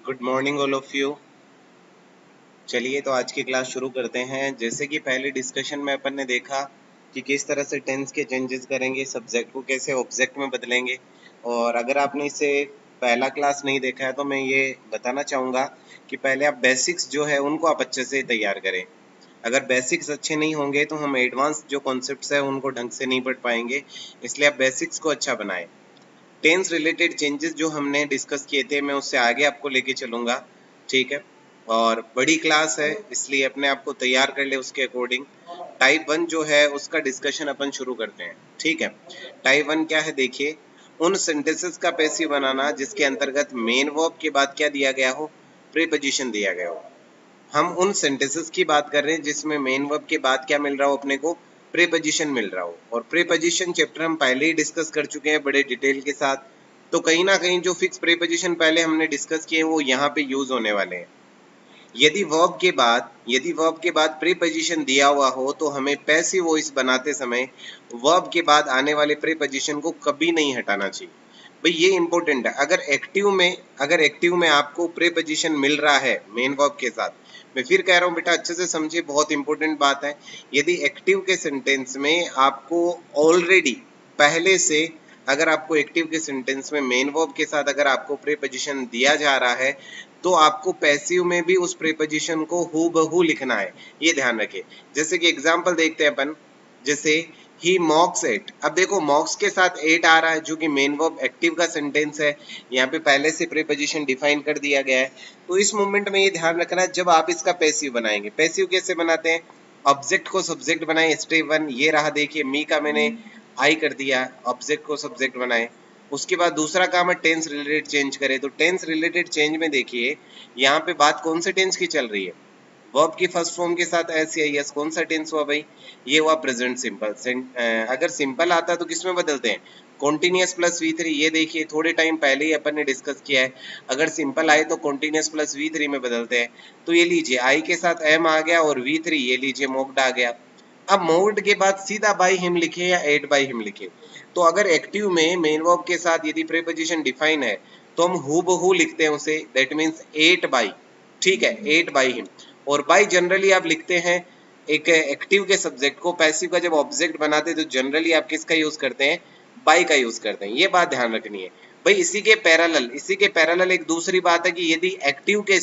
Good morning all of you. चलिए तो आज की क्लास शुरू करते हैं। जैसे कि पहले डिस्कशन में अपन ने देखा कि किस तरह से टेंस के चेंजेस करेंगे, सब्जेक्ट को कैसे ऑब्जेक्ट में बदलेंगे। और अगर आपने इसे पहला क्लास नहीं देखा है तो मैं ये बताना चाहूँगा कि पहले आप बेसिक्स जो है उनको आप अच्छे से तैयार करें। अगर बेसिक्स अच्छे नहीं होंगे तो हम एडवांस जो कॉन्सेप्ट्स है उनको ढंग से नहीं पढ़ पाएंगे, इसलिए आप बेसिक्स को अच्छा बनाएं। टेंस रिलेटेड चेंजेस जो हमने डिस्कस किए थे मैं उससे आगे आपको लेके चलूँगा, ठीक है। और बड़ी क्लास है इसलिए अपने आप को तैयार कर ले उसके अकॉर्डिंग। टाइप 1 जो है उसका डिस्कशन अपन शुरू करते हैं, ठीक है। टाइप 1 क्या है देखिए, उन सेंटेंसेस का पैसिव बनाना जिसके अंतर्गत मेन वर्ब के बाद क्या दिया गया हो, प्रीपोजिशन दिया गया हो। हम उन सेंटेंसेस की बात कर रहे हैं जिसमें मेन वर्ब के बाद क्या मिल रहा हो, अपने को प्रीपोजिशन मिल रहा हो। और प्रीपोजिशन चैप्टर हम पहले ही डिस्कस कर चुके हैं बड़े डिटेल के साथ, तो कहीं ना कहीं जो फिक्स प्रीपोजिशन पहले हमने डिस्कस किए वो यहाँ पे यूज होने वाले हैं। यदि वर्ब के बाद प्रीपोजिशन दिया हुआ हो तो हमें पैसिव वॉइस बनाते समय वर्ब के बाद आने वाले प्रीपोजिशन को कभी नहीं हटाना चाहिए। भाई ये इंपॉर्टेंट है। अगर एक्टिव में आपको प्रीपोजिशन मिल रहा है मेन वर्ब के साथ, मैं फिर कह रहा हूँ बेटा अच्छे से समझिए, बहुत इंपॉर्टेंट बात है। यदि एक्टिव के सेंटेंस में आपको ऑलरेडी पहले से, अगर आपको एक्टिव के सेंटेंस में मेन वर्ब के साथ अगर आपको प्रीपोजिशन दिया जा रहा है तो आपको पैसिव में भी उस प्रीपोजिशन को हूबहू लिखना है, ये ध्यान रखें। जैसे कि एग्जांपल देखते हैं अपन, जैसे ही मॉक्स एट। अब देखो मॉक्स के साथ एट आ रहा है जो कि मेन वर्ब एक्टिव का सेंटेंस है, यहाँ पे पहले से प्रीपोजिशन डिफाइन कर दिया गया है। तो इस मोमेंट में ये ध्यान रखना है जब आप इसका पैसिव बनाएंगे, पैसिव कैसे बनाते हैं, ऑब्जेक्ट को सब्जेक्ट बनाए। स्टेप 1 ये रहा, देखिए मी का मैंने आई कर दिया, ऑब्जेक्ट को सब्जेक्ट बनाए। उसके बाद दूसरा काम है टेंस रिलेटेड चेंज करे। तो टेंस रिलेटेड चेंज में देखिए यहाँ पे बात कौन से टेंस की चल रही है, वर्ब की फर्स्ट फॉर्म के साथ एस या यस, कौन सा टेंस हुआ भाई, ये हुआ प्रेजेंट सिंपल। अगर सिंपल आता तो किस में बदलते हैं, कॉन्टिन्यूअस प्लस V3। ये देखिए थोड़े टाइम पहले ही अपन ने डिस्कस किया है, अगर सिंपल आए तो कॉन्टिन्यूअस प्लस V3 में बदलते हैं। तो ये लीजिए आई के साथ एम आ गया और V3 ये लीजिए मोक्ड आ गया। अब मोक्ड के बाद सीधा बाई हिम लिखे या एट बाई हिम लिखे, तो अगर एक्टिव में मेन वर्ब के साथ यदि प्रीपोजिशन डिफाइन है तो हम हूबहू लिखते हैं उसे, दैट मीन्स एट बाई, ठीक है, एट बाई हिम। और बाई जनरली आप लिखते हैं एक एक्टिव के सब्जेक्ट को, पैसिव का जब ऑब्जेक्ट बनाते हैं तो जनरली आप किसका यूज करते हैं, बाई का यूज करते हैं। ये बात ध्यान रखनी है भाई। इसी के पैरेलल एक दूसरी बात है कि यदि एक्टिव के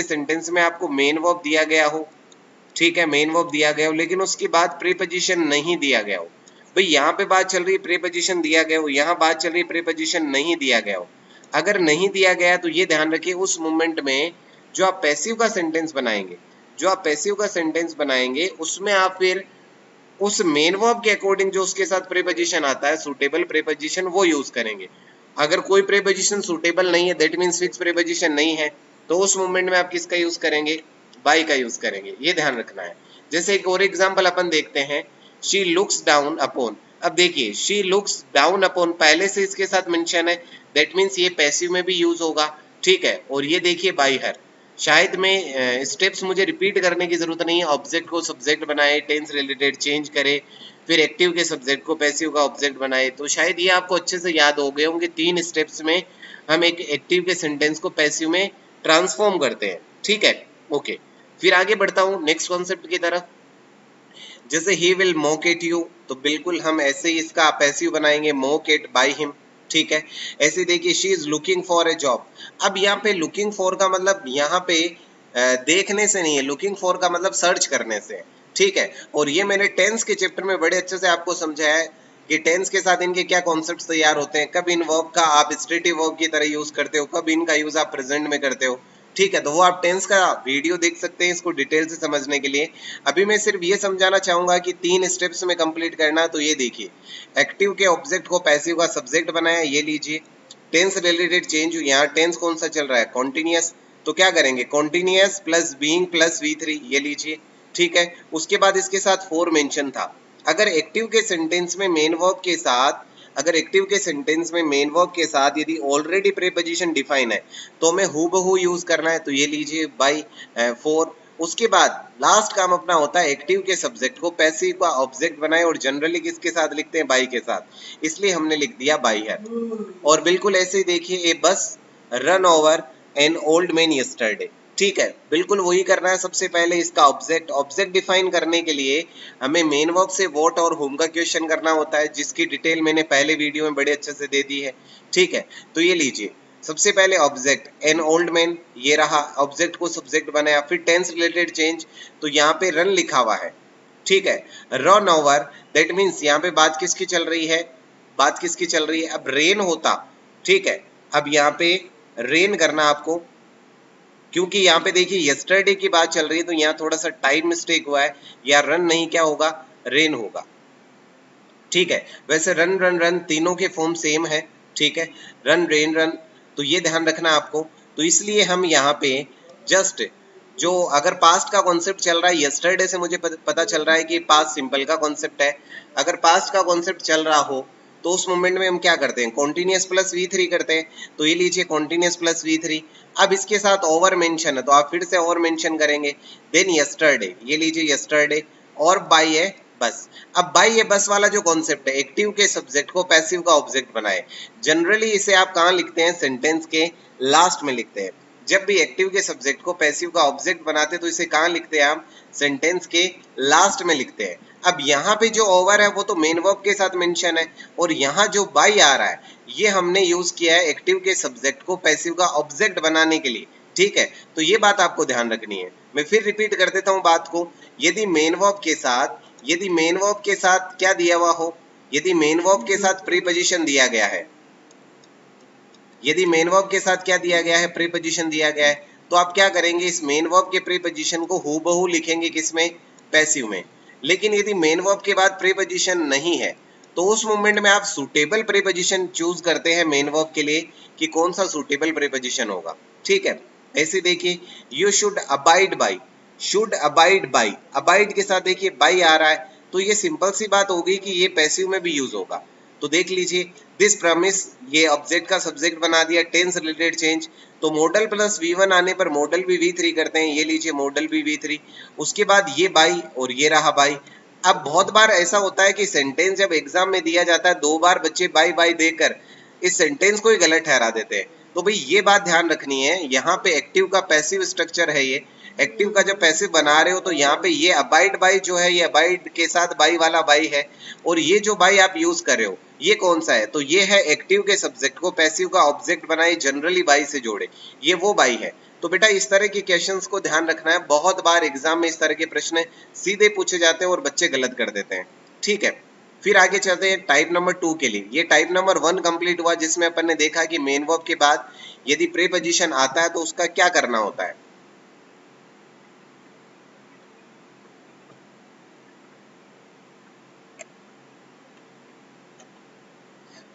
सेंटेंस में आपको मेन वर्ब दिया गया हो, ठीक है, मेन वर्ब दिया गया हो लेकिन उसके बाद प्रीपोजिशन नहीं दिया गया हो, भाई यहाँ पे बात चल रही है प्रीपोजिशन दिया गया हो, यहाँ बात चल रही है प्रीपोजिशन नहीं दिया गया हो। अगर नहीं दिया गया तो ये ध्यान रखिए उस मोमेंट में जो आप पैसिव का सेंटेंस बनाएंगे उसमें आप फिर उस मेन वर्ब के अकॉर्डिंग जो उसके साथ प्रीपोजिशन आता है, सुटेबल प्रीपोजिशन, वो यूज करेंगे। अगर कोई प्रीपोजिशन सुटेबल नहीं है, दैट मींस फिक्स प्रीपोजिशन नहीं है, तो उस मोमेंट में आप किसका यूज करेंगे, बाई का यूज करेंगे, ये ध्यान रखना है। जैसे एक और एग्जांपल अपन देखते हैं, शी लुक्स डाउन अपॉन। अब देखिए शी लुक्स डाउन अपॉन पहले से इसके साथ मेंशन है, दैट मींस ये पैसिव में भी यूज होगा, ठीक है। और ये देखिए बाई हर, शायद में स्टेप्स मुझे रिपीट करने की जरूरत नहीं है। ऑब्जेक्ट को सब्जेक्ट बनाए, टेंस रिलेटेड चेंज करे, फिर एक्टिव के सब्जेक्ट को पैसिव का ऑब्जेक्ट बनाए, तो शायद ये आपको अच्छे से याद हो गए होंगे। 3 स्टेप्स में हम एक एक्टिव के सेंटेंस को पैसिव में ट्रांसफॉर्म करते हैं, ठीक है, ओके। फिर आगे बढ़ता हूँ नेक्स्ट कॉन्सेप्ट की तरफ। जैसे ही विल मोक एट यू, तो बिल्कुल हम ऐसे ही इसका पैसिव बनाएंगे, मोक एट बाय हिम, ठीक है। ऐसे देखिए she is looking for a job. अब यहाँ पे लुकिंग फॉर का मतलब यहाँ पे देखने से नहीं है, लुकिंग फॉर का मतलब सर्च करने से है, ठीक है। और ये मैंने टेंस के चैप्टर में बड़े अच्छे से आपको समझाया है कि टेंस के साथ इनके क्या कॉन्सेप्ट्स तैयार होते हैं, कब इन वर्ब का आप स्ट्रेटिव वर्ब की तरह यूज करते हो, कब इनका यूज आप प्रेजेंट में करते हो, ठीक है। तो वो आप टेंस का वीडियो देख सकते हैं इसको डिटेल से समझने के लिए। अभी मैं सिर्फ ये समझाना चाहूंगा कि 3 स्टेप्स में कंप्लीट करना। तो ये देखिए एक्टिव के ऑब्जेक्ट को पैसिव का सब्जेक्ट बनाया, ये लीजिए। टेंस रिलेटेड चेंज, यहाँ टेंस कौन सा चल रहा है, कॉन्टिन्यूअस, तो क्या करेंगे, continuous plus being plus V3, ये लीजिए, ठीक है। उसके बाद इसके साथ फोर मेंशन था। अगर एक्टिव के सेंटेंस में मेन वर्ब के साथ यदि ऑलरेडी प्रीपोजिशन डिफाइन है तो हमें हूबहू यूज करना है, तो ये लीजिए बाई 4। उसके बाद लास्ट काम अपना होता है एक्टिव के सब्जेक्ट को पैसिव का ऑब्जेक्ट बनाए, और जनरली किसके साथ लिखते हैं, बाई के साथ, इसलिए हमने लिख दिया बाई है। और बिल्कुल ऐसे ही देखिए ए बस run over an old man yesterday. ठीक है, बिल्कुल वही करना है। सबसे पहले इसका ऑब्जेक्ट ऑब्जेक्ट डिफाइन करने के लिए हमें मेन वर्ब से व्हाट और होम का क्वेश्चन करना होता है, जिसकी डिटेल मैंने पहले वीडियो में बड़े अच्छे से दे दी है। ठीक है, तो ये लीजिए, सबसे पहले ऑब्जेक्ट एन ओल्ड मैन, ये रहा, ऑब्जेक्ट को सब्जेक्ट बनाया। फिर टेंस रिलेटेड चेंज, तो यहाँ पे रन लिखा हुआ है। ठीक है, रन ओवर, दैट मीन्स यहाँ पे बात किसकी चल रही है, बात किसकी चल रही है, अब रेन होता। ठीक है, अब यहाँ पे रेन करना आपको, क्योंकि यहाँ पे देखिए यस्टरडे की बात चल रही है, तो यहाँ थोड़ा सा टाइम मिस्टेक हुआ है, या रन नहीं, क्या होगा, रेन होगा। ठीक है, वैसे रन रन रन तीनों के फॉर्म सेम है। ठीक है, रन रेन रन, तो ये ध्यान रखना आपको। तो इसलिए हम यहाँ पे जस्ट जो अगर पास्ट का कॉन्सेप्ट चल रहा है, यस्टरडे से मुझे पता चल रहा है कि पास्ट सिंपल का कॉन्सेप्ट है। अगर पास्ट का कॉन्सेप्ट चल रहा हो तो उस मोमेंट में हम क्या करते हैं, कॉन्टिन्यूअस प्लस V3 करते हैं। तो ये लीजिए कॉन्टिन्यूअस प्लस V3। अब इसके साथ ओवर मेंशन है, तो आप फिर से ओवर मेंशन करेंगे। देन यस्टरडे, ये लीजिए यस्टरडे, और बाई है बस। अब बाई ये बस वाला जो कॉन्सेप्ट है, एक्टिव के सब्जेक्ट को पैसिव का ऑब्जेक्ट बनाए। जनरली इसे आप कहाँ लिखते हैं, सेंटेंस के लास्ट में लिखते हैं। जब भी एक्टिव के सब्जेक्ट को पैसिव का ऑब्जेक्ट बनाते हैं तो इसे कहाँ लिखते हैं हम, सेंटेंस के लास्ट में लिखते हैं। अब यहाँ पे जो ओवर है वो तो मेन वर्ब के साथ मेंशन है, और यहाँ जो बाई आ रहा है ये हमने यूज किया है एक्टिव के सब्जेक्ट को पैसिव का ऑब्जेक्ट बनाने के लिए। ठीक है, तो ये बात आपको ध्यान रखनी है। मैं फिर रिपीट कर देता हूँ बात को। यदि मेन वर्ब के साथ क्या दिया हुआ हो, यदि मेन वर्ब के साथ प्रीपोजिशन दिया गया है, यदि मेन वर्ब के साथ क्या दिया गया है, प्रीपोजिशन दिया गया है, तो आप क्या करेंगे, इस मेन वर्ब के प्रीपोजिशन को हूबहू लिखेंगे किसमें, पैसिव में। लेकिन यदि मेन वर्ब के बाद प्रीपोजिशन नहीं है तो उस मोमेंट में आप सुटेबल प्रीपोजिशन चूज करते हैं मेन वर्ब के लिए, कि कौन सा सुटेबल प्रीपोजिशन होगा। ठीक है, ऐसे देखिए, you should abide by, should abide by, abide के साथ देखिए बाई आ रहा है, तो ये सिंपल सी बात होगी कि ये पैसिव में भी यूज होगा। तो देख लीजिए, दिस प्रॉमिस, ये ऑब्जेक्ट का सब्जेक्ट बना दिया। टेंस रिलेटेड चेंज, तो मॉडल प्लस V1 आने पर मॉडल भी V3 करते हैं। ये लीजिए मॉडल भी V3, उसके बाद ये बाई और ये रहा बाई। अब बहुत बार ऐसा होता है कि सेंटेंस जब एग्जाम में दिया जाता है, 2 बार बच्चे बाई बाई देकर इस सेंटेंस को ही गलत ठहरा देते हैं। तो भाई ये बात ध्यान रखनी है, यहाँ पे एक्टिव का पैसिव स्ट्रक्चर है। ये एक्टिव का जब पैसिव बना रहे हो तो यहाँ पे ये अबाइड बाई जो है, ये अबाइड के साथ बाई वाला बाई है, और ये जो बाई आप यूज कर रहे हो ये कौन सा है, तो ये है एक्टिव के सब्जेक्ट को पैसिव का ऑब्जेक्ट बनाए, जनरली बाई से जोड़े, ये वो बाई है। तो बेटा इस तरह के क्वेश्चंस को ध्यान रखना है। बहुत बार एग्जाम में इस तरह के प्रश्न सीधे पूछे जाते हैं और बच्चे गलत कर देते हैं। ठीक है, फिर आगे चलते हैं टाइप नंबर 2 के लिए। ये टाइप नंबर 1 कंप्लीट हुआ, जिसमें अपन ने देखा कि मेन वर्ब के बाद यदि प्रीपोजिशन आता है तो उसका क्या करना होता है।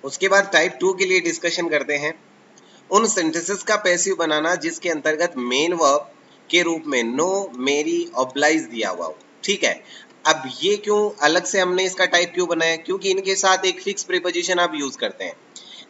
उसके बाद टाइप 2 के लिए डिस्कशन करते हैं उन सेंटेंसेस का पैसिव बनाना जिसके अंतर्गत मेन वर्ब के रूप में नो, मेरी, ऑब्लाइज दिया हुआ हो। ठीक है, अब ये क्यों अलग से हमने इसका टाइप क्यों बनाया, क्योंकि इनके साथ एक फिक्स प्रीपोजिशन आप यूज करते हैं।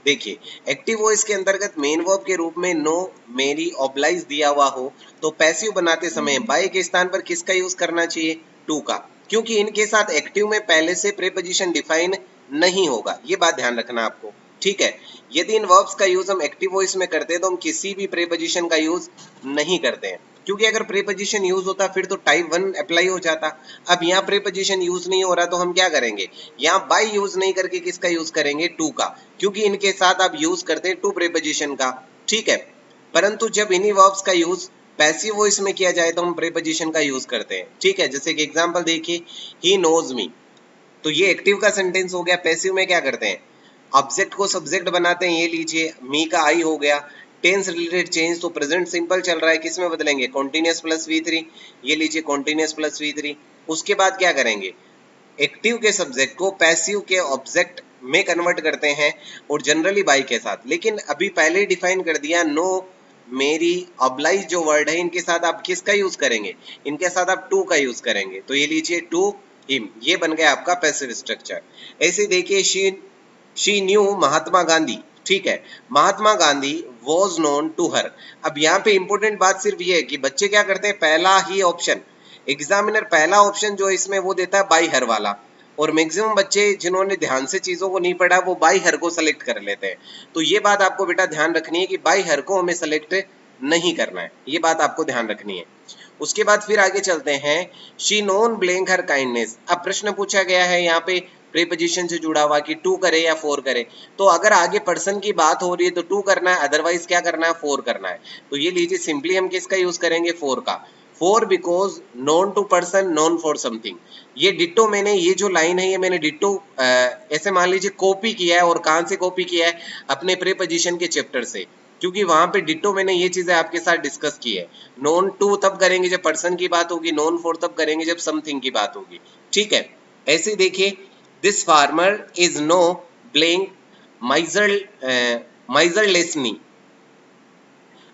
देखिए, एक्टिव वॉइस के अंतर्गत मेन वर्ब के रूप में नो, मेरी, ऑब्लाइज दिया हुआ हो तो पैसिव बनाते समय बाय के स्थान पर किसका यूज करना चाहिए, टू का, क्योंकि इनके साथ एक्टिव में पहले से प्रीपोजिशन डिफाइन नहीं होगा। ये बात ध्यान रखना आपको। ठीक है, यदि इन वर्ब्स का यूज हम एक्टिव वॉइस में करते हैं तो हम किसी भी प्रीपोजिशन का यूज नहीं करते हैं, क्योंकि अगर प्रीपोजिशन यूज होता फिर तो टाइप 1 अप्लाई हो जाता। अब यहाँ प्रीपोजिशन यूज नहीं हो रहा तो हम क्या करेंगे, यहाँ बाय यूज नहीं करके किसका यूज करेंगे, टू का, क्योंकि इनके साथ आप यूज करते हैं टू प्रीपोजिशन का। ठीक है, परंतु जब इन्हीं वर्ब्स का यूज पैसिव वॉइस में किया जाए तो हम प्रीपोजिशन का यूज करते हैं। ठीक है, जैसे कि एग्जांपल देखिए, ही नोज मी, तो ये एक्टिव का सेंटेंस हो गया। पैसिव में क्या करते हैं, ऑब्जेक्ट को सब्जेक्ट बनाते हैं। ये लीजिए मी का आई हो गया। टेंस रिलेटेड चेंज, तो प्रेजेंट सिंपल चल रहा है, किस में बदलेंगे, कॉन्टिन्यूअस प्लस V3। ये लीजिए कॉन्टिन्यूअस प्लस V3। उसके बाद क्या करेंगे, एक्टिव के सब्जेक्ट को पैसिव के ऑब्जेक्ट में कन्वर्ट करते हैं, और जनरली बाई के साथ। लेकिन अभी पहले ही डिफाइन कर दिया, नो, मेरी, ऑब्लाइज जो वर्ड है इनके साथ आप किसका यूज करेंगे, इनके साथ आप टू का यूज करेंगे। तो ये लीजिए टू हिम, ये बन गया आपका पैसिव स्ट्रक्चर। ऐसे देखिए, शी न्यू महात्मा गांधी। ठीक है, Mahatma Gandhi was known to her. अब यहाँ पे इंपॉर्टेंट बात सिर्फ ये है कि बच्चे क्या करते हैं, पहला ही ऑप्शन, एग्जामिनर पहला ऑप्शन जो इसमें वो देता है बाई हर वाला, और मैक्सिमम बच्चे जिन्होंने ध्यान से चीजों को नहीं पढ़ा वो बाई हर को सेलेक्ट कर लेते हैं। तो ये बात आपको बेटा ध्यान रखनी है कि बाई हर को हमें सेलेक्ट नहीं करना है, ये बात आपको ध्यान रखनी है। उसके बाद फिर आगे चलते हैं, she known blank her kindness. अब प्रश्न पूछा गया है यहाँ पे प्रीपोजिशन से जुड़ा हुआ कि टू करे या फोर करे। तो अगर आगे पर्सन की बात हो रही है तो टू करना है, अदरवाइज क्या करना है, फोर करना है। तो ये लीजिए सिंपली हम किसका यूज करेंगे, फोर का। For because known to person known for something. ये डिट्टो मैंने, ये जो लाइन है ये मैंने डिट्टो ऐसे मान लीजिए कॉपी किया है। और कहां से कॉपी किया है, अपने प्रीपोजिशन के चैप्टर से, क्योंकि वहां पे डिट्टो मैंने ये चीजें आपके साथ डिस्कस की है। नोन टू तब करेंगे जब पर्सन की बात होगी, नोन फॉर तब करेंगे जब समथिंग की बात होगी। ठीक है, ऐसे देखिए, this farmer is no blank माइजरलेसनी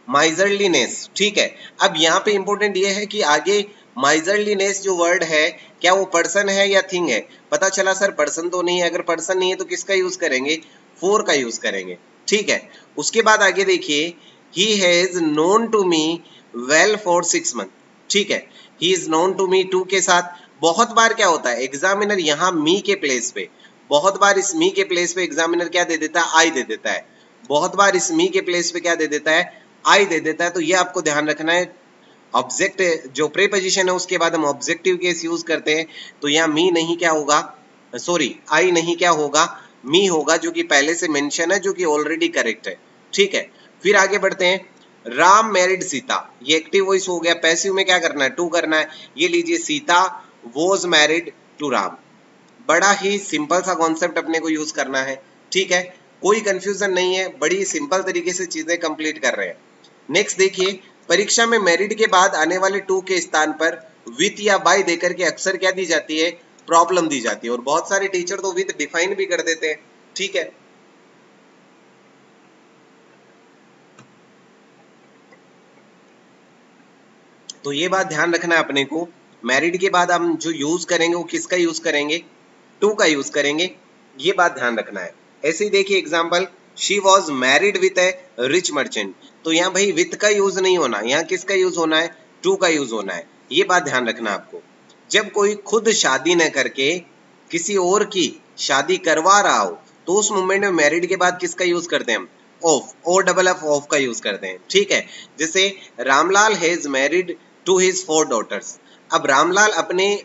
माइजरलीनेस। ठीक है, अब यहाँ पे इंपॉर्टेंट ये है कि आगे माइजरलीनेस जो वर्ड है क्या वो पर्सन है या थिंग है। पता चला सर पर्सन तो नहीं है, अगर पर्सन नहीं है तो किसका यूज करेंगे, फोर का यूज करेंगे। ठीक है, उसके बाद आगे देखिए, he has known to me well for 6 months। ठीक है, he is known to me to के साथ बहुत बार क्या होता है, एग्जामिनर यहाँ मी के प्लेस पे, बहुत बार इस मी के प्लेस पे एग्जामिनर क्या दे देता है, आई दे देता है। बहुत बार इस मी के प्लेस पे क्या दे देता है, आई दे देता है। तो ये आपको ध्यान रखना है। ऑब्जेक्ट जो प्रीपोजिशन है उसके बाद हम ऑब्जेक्टिव केस यूज करते हैं। तो यहाँ मी नहीं क्या होगा, सॉरी आई नहीं क्या होगा, मी होगा, जो कि पहले से मेंशन है, जो कि ऑलरेडी करेक्ट है। ठीक है, फिर आगे बढ़ते हैं, राम मैरिड सीता। ये एक्टिव वॉइस हो गया, पैसिव में क्या करना है, टू करना है। ये लीजिए, Sita was married to Ram. बड़ा ही सिंपल सा कॉन्सेप्ट अपने को यूज करना है। ठीक है, कोई कंफ्यूजन नहीं है, बड़ी सिंपल तरीके से चीजें कंप्लीट कर रहे हैं। नेक्स्ट देखिए, परीक्षा में मैरिड के बाद आने वाले टू के स्थान पर विथ या बाय देकर के अक्सर क्या दी जाती है, प्रॉब्लम दी जाती है। और बहुत सारे टीचर तो विथ डिफाइन भी कर देते हैं। ठीक है, तो ये बात ध्यान रखना है अपने को, मैरिड के बाद हम जो यूज करेंगे वो किसका यूज करेंगे, टू का यूज करेंगे। ये बात ध्यान रखना है। ऐसे ही देखिए example, she was married with A rich merchant. तो यहाँ भाई विथ का यूज नहीं होना, यहाँ किसका यूज होना है, टू का यूज होना है। ये बात ध्यान रखना आपको। जब कोई खुद शादी न करके किसी और की शादी करवा रहा हो तो उस मोमेंट में मैरिड के बाद किसका यूज करते हैं हम, off, O double F, off का यूज करते हैं। ठीक है, जैसे Ramlal has married to his 4 daughters। अब रामलाल अपने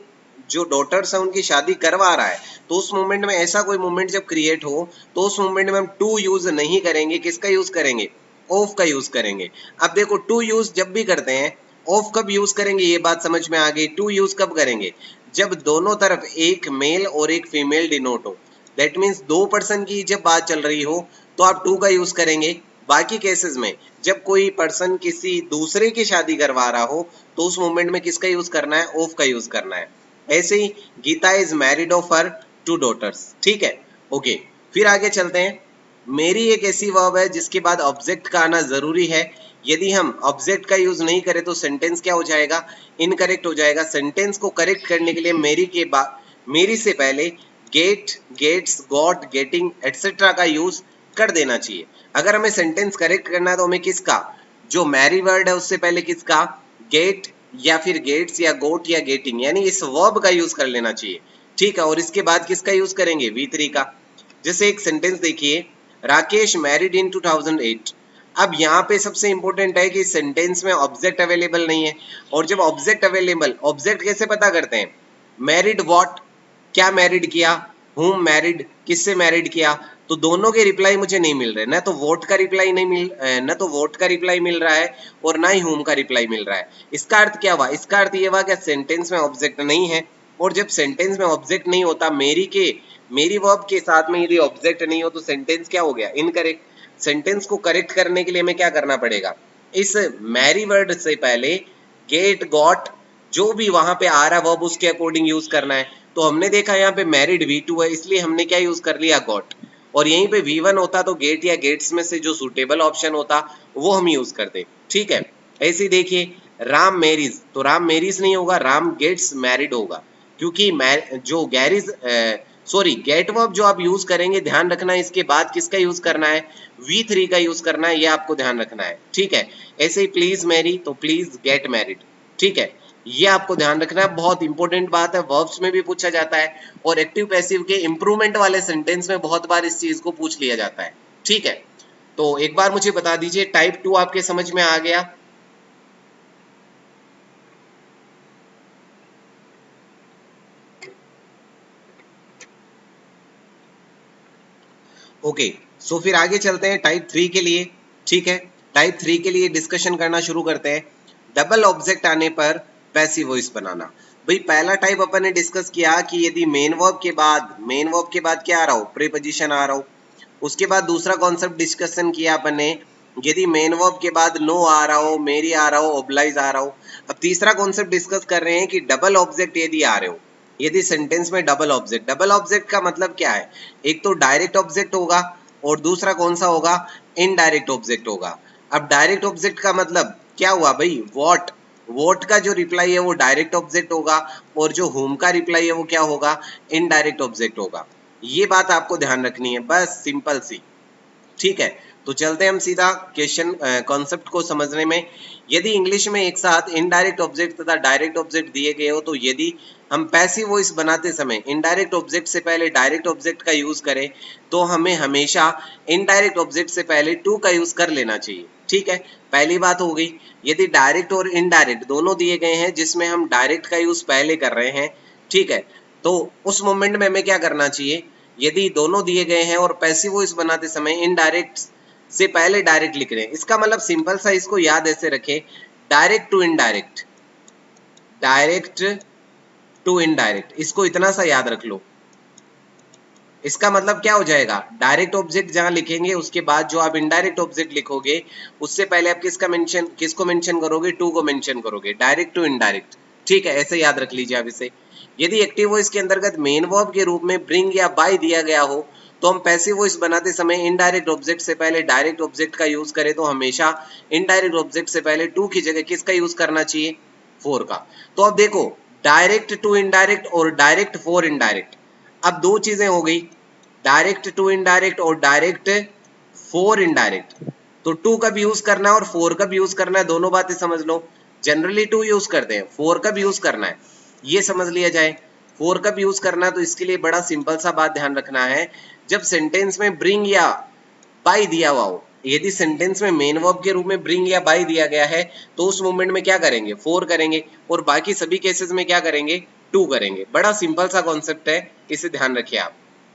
जो डॉटर्स है उनकी शादी करवा रहा है, तो उस मोमेंट में ऐसा कोई मोमेंट जब क्रिएट हो तो उस मोमेंट में हम टू यूज नहीं करेंगे, किसका यूज करेंगे, ऑफ का यूज करेंगे। अब देखो, टू यूज जब भी करते हैं, ऑफ कब यूज करेंगे, ये बात समझ में आ गई। टू यूज कब करेंगे, जब दोनों तरफ एक मेल और एक फीमेल डिनोट हो। दैट मीन्स दो पर्सन की जब बात चल रही हो तो आप टू का यूज करेंगे। बाकी केसेस में जब कोई पर्सन किसी दूसरे की शादी करवा रहा हो तो उस मोमेंट में किसका यूज करना है, ऑफ का यूज करना है। ऐसे ही Gita is married of her 2 daughters। ठीक है, ओके, फिर आगे चलते हैं। मेरी एक ऐसी वर्ब है जिसके बाद ऑब्जेक्ट का आना जरूरी है। यदि हम ऑब्जेक्ट का यूज नहीं करें तो सेंटेंस क्या हो जाएगा, इनकरेक्ट हो जाएगा। सेंटेंस को करेक्ट करने के लिए मेरी के बाद, मेरी से पहले get, gets, got, getting etcetera का यूज कर देना चाहिए। अगर हमें सेंटेंस करेक्ट करना है तो हमें किसका, जो मैरी वर्ड है उससे पहले किसका, गेट या फिर गेट्स या गोट या गेटिंग, यानी इस वर्ब का यूज कर लेना चाहिए। ठीक है, और इसके बाद किसका यूज करेंगे, V3 का। जैसे एक सेंटेंस देखिए, राकेश मैरिड इन 2008। अब यहाँ पे सबसे इंपॉर्टेंट है कि सेंटेंस में ऑब्जेक्ट अवेलेबल नहीं है। और जब ऑब्जेक्ट अवेलेबल, ऑब्जेक्ट कैसे पता करते हैं, मैरिड व्हाट, क्या मैरिड किया, हुम मैरिड, किससे मैरिड किया। तो दोनों के रिप्लाई मुझे नहीं मिल रहे, ना तो वोट का रिप्लाई नहीं मिल, ना तो वोट का रिप्लाई मिल रहा है और ना ही हुम का रिप्लाई मिल रहा है। इसका अर्थ क्या हुआ, इसका अर्थ ये हुआ कि सेंटेंस में ऑब्जेक्ट नहीं है। और जब सेंटेंस में ऑब्जेक्ट नहीं होता, मेरी वर्ब के साथ में यदि ऑब्जेक्ट नहीं हो तो सेंटेंस क्या हो गया, इनकरेक्ट। सेंटेंस को करेक्ट करने के लिए हमें क्या करना पड़ेगा, इस मैरी वर्ड से पहले गेट, गॉट, जो भी वहां पे आ रहा वर्ब उसके अकॉर्डिंग यूज करना है। तो हमने देखा यहाँ पे मैरिड V2 है, इसलिए हमने क्या यूज कर लिया, गॉट। और यहीं पे V1 होता तो गेट या गेट्स में से जो सुटेबल ऑप्शन होता वो हम यूज करते। ठीक है, ऐसे ही देखिए, राम मैरिज, तो राम मैरिज नहीं होगा, राम गेट्स मैरिड होगा। क्योंकि जो गैरिज, सॉरी, गेट वर्ब जो आप यूज करेंगे, ध्यान रखना इसके बाद किसका यूज करना है, V3 का यूज करना है, ये आपको ध्यान रखना है। ठीक है, ऐसे ही प्लीज मैरी, तो प्लीज गेट मैरिड। ठीक है, ये आपको ध्यान रखना है, बहुत इंपॉर्टेंट बात है, वर्ब्स में भी पूछा जाता है और एक्टिव पैसिव के इंप्रूवमेंट वाले सेंटेंस में बहुत बार इस चीज को पूछ लिया जाता है। ठीक है, तो एक बार मुझे बता दीजिए टाइप 2 आपके समझ में आ गया? ओके, सो फिर आगे चलते हैं टाइप 3 के लिए। ठीक है, टाइप 3 के लिए डिस्कशन करना शुरू करते हैं। डबल ऑब्जेक्ट आने पर पैसिव वॉइस बनाना। भाई पहला टाइप अपन ने डिस्कस किया कि यदि मेन वर्ब के बाद क्या आ रहा हो, प्रीपोजिशन आ रहा हो। उसके बाद दूसरा कॉन्सेप्ट डिस्कशन किया अपन ने, यदि मेन वर्ब के बाद नो आ रहा हो, मेरी आ रहा हो, ओब्लाइज आ रहा हो। अब तीसरा कॉन्सेप्ट डिस्कस कर रहे हैं कि डबल ऑब्जेक्ट यदि आ रहे हो, यदि सेंटेंस में डबल ऑब्जेक्ट का मतलब क्या है? एक तो डायरेक्ट ऑब्जेक्ट होगा और दूसरा कौन सा होगा? इनडायरेक्ट ऑब्जेक्ट होगा। अब डायरेक्ट ऑब्जेक्ट का मतलब क्या हुआ भाई? वॉट का जो रिप्लाई है वो डायरेक्ट ऑब्जेक्ट होगा और जो होम का रिप्लाई है वो क्या होगा? इनडायरेक्ट ऑब्जेक्ट होगा। ये बात आपको ध्यान रखनी है, बस सिंपल सी। ठीक है, तो चलते हैं हम सीधा क्वेश्चन कॉन्सेप्ट को समझने में। यदि इंग्लिश में एक साथ इनडायरेक्ट ऑब्जेक्ट तथा डायरेक्ट ऑब्जेक्ट दिए गए हो, तो यदि हम पैसिव वॉइस बनाते समय इनडायरेक्ट ऑब्जेक्ट से पहले डायरेक्ट ऑब्जेक्ट का यूज करें, तो हमें हमेशा इनडायरेक्ट ऑब्जेक्ट से पहले टू का यूज कर लेना चाहिए। ठीक है, पहली बात हो गई। यदि डायरेक्ट और इनडायरेक्ट दोनों दिए गए हैं जिसमें हम डायरेक्ट का यूज पहले कर रहे हैं, ठीक है, तो उस मोमेंट में हमें क्या करना चाहिए? यदि दोनों दिए गए हैं और पैसिव वॉइस बनाते समय इनडायरेक्ट से पहले डायरेक्ट लिख रहे हैं, इसका मतलब सिंपल सा इसको याद ऐसे रखें, direct to indirect, direct to indirect, इसको इतना सा याद रख लो। इसका मतलब क्या हो जाएगा? डायरेक्ट ऑब्जेक्ट जहां लिखेंगे उसके बाद जो आप इनडायरेक्ट ऑब्जेक्ट लिखोगे उससे पहले आप किसको मेंशन करोगे? टू को मेंशन करोगे, डायरेक्ट टू इनडायरेक्ट। ठीक है, ऐसे याद रख लीजिए आप इसे। यदि एक्टिव वॉइस के अंतर्गत मेन वर्ब के रूप में ब्रिंग या बाय दिया गया हो, तो हम पैसिव वॉइस बनाते समय इनडायरेक्ट ऑब्जेक्ट से पहले डायरेक्ट ऑब्जेक्ट का यूज करें, तो हमेशा इनडायरेक्ट ऑब्जेक्ट से पहले टू की जगह किसका यूज करना चाहिए? फोर का। तो अब देखो, डायरेक्ट टू इनडायरेक्ट और डायरेक्ट फॉर इनडायरेक्ट, अब दो चीजें हो गई, डायरेक्ट टू इनडायरेक्ट और डायरेक्ट फोर इनडायरेक्ट। तो टू का भी यूज करना है और फोर का भी यूज करना है, दोनों बातें समझ लो। जनरली टू यूज करते हैं, फोर का भी यूज करना है, ये समझ लिया जाए। फोर का भी यूज करना है, तो इसके लिए बड़ा सिंपल सा बात ध्यान रखना है, जब सेंटेंस में ब्रिंग या बाय दिया हुआ हो, यदि सेंटेंस में मेन वर्ब के रूप में ब्रिंग या बाय दिया गया है, तो उस मोमेंट में क्या करेंगे? फोर करेंगे, और बाकी सभी केसेस में क्या करेंगे? टू करेंगे। बड़ा सिंपल सा कॉन्सेप्ट है, इसे ध्यान रखिए आप।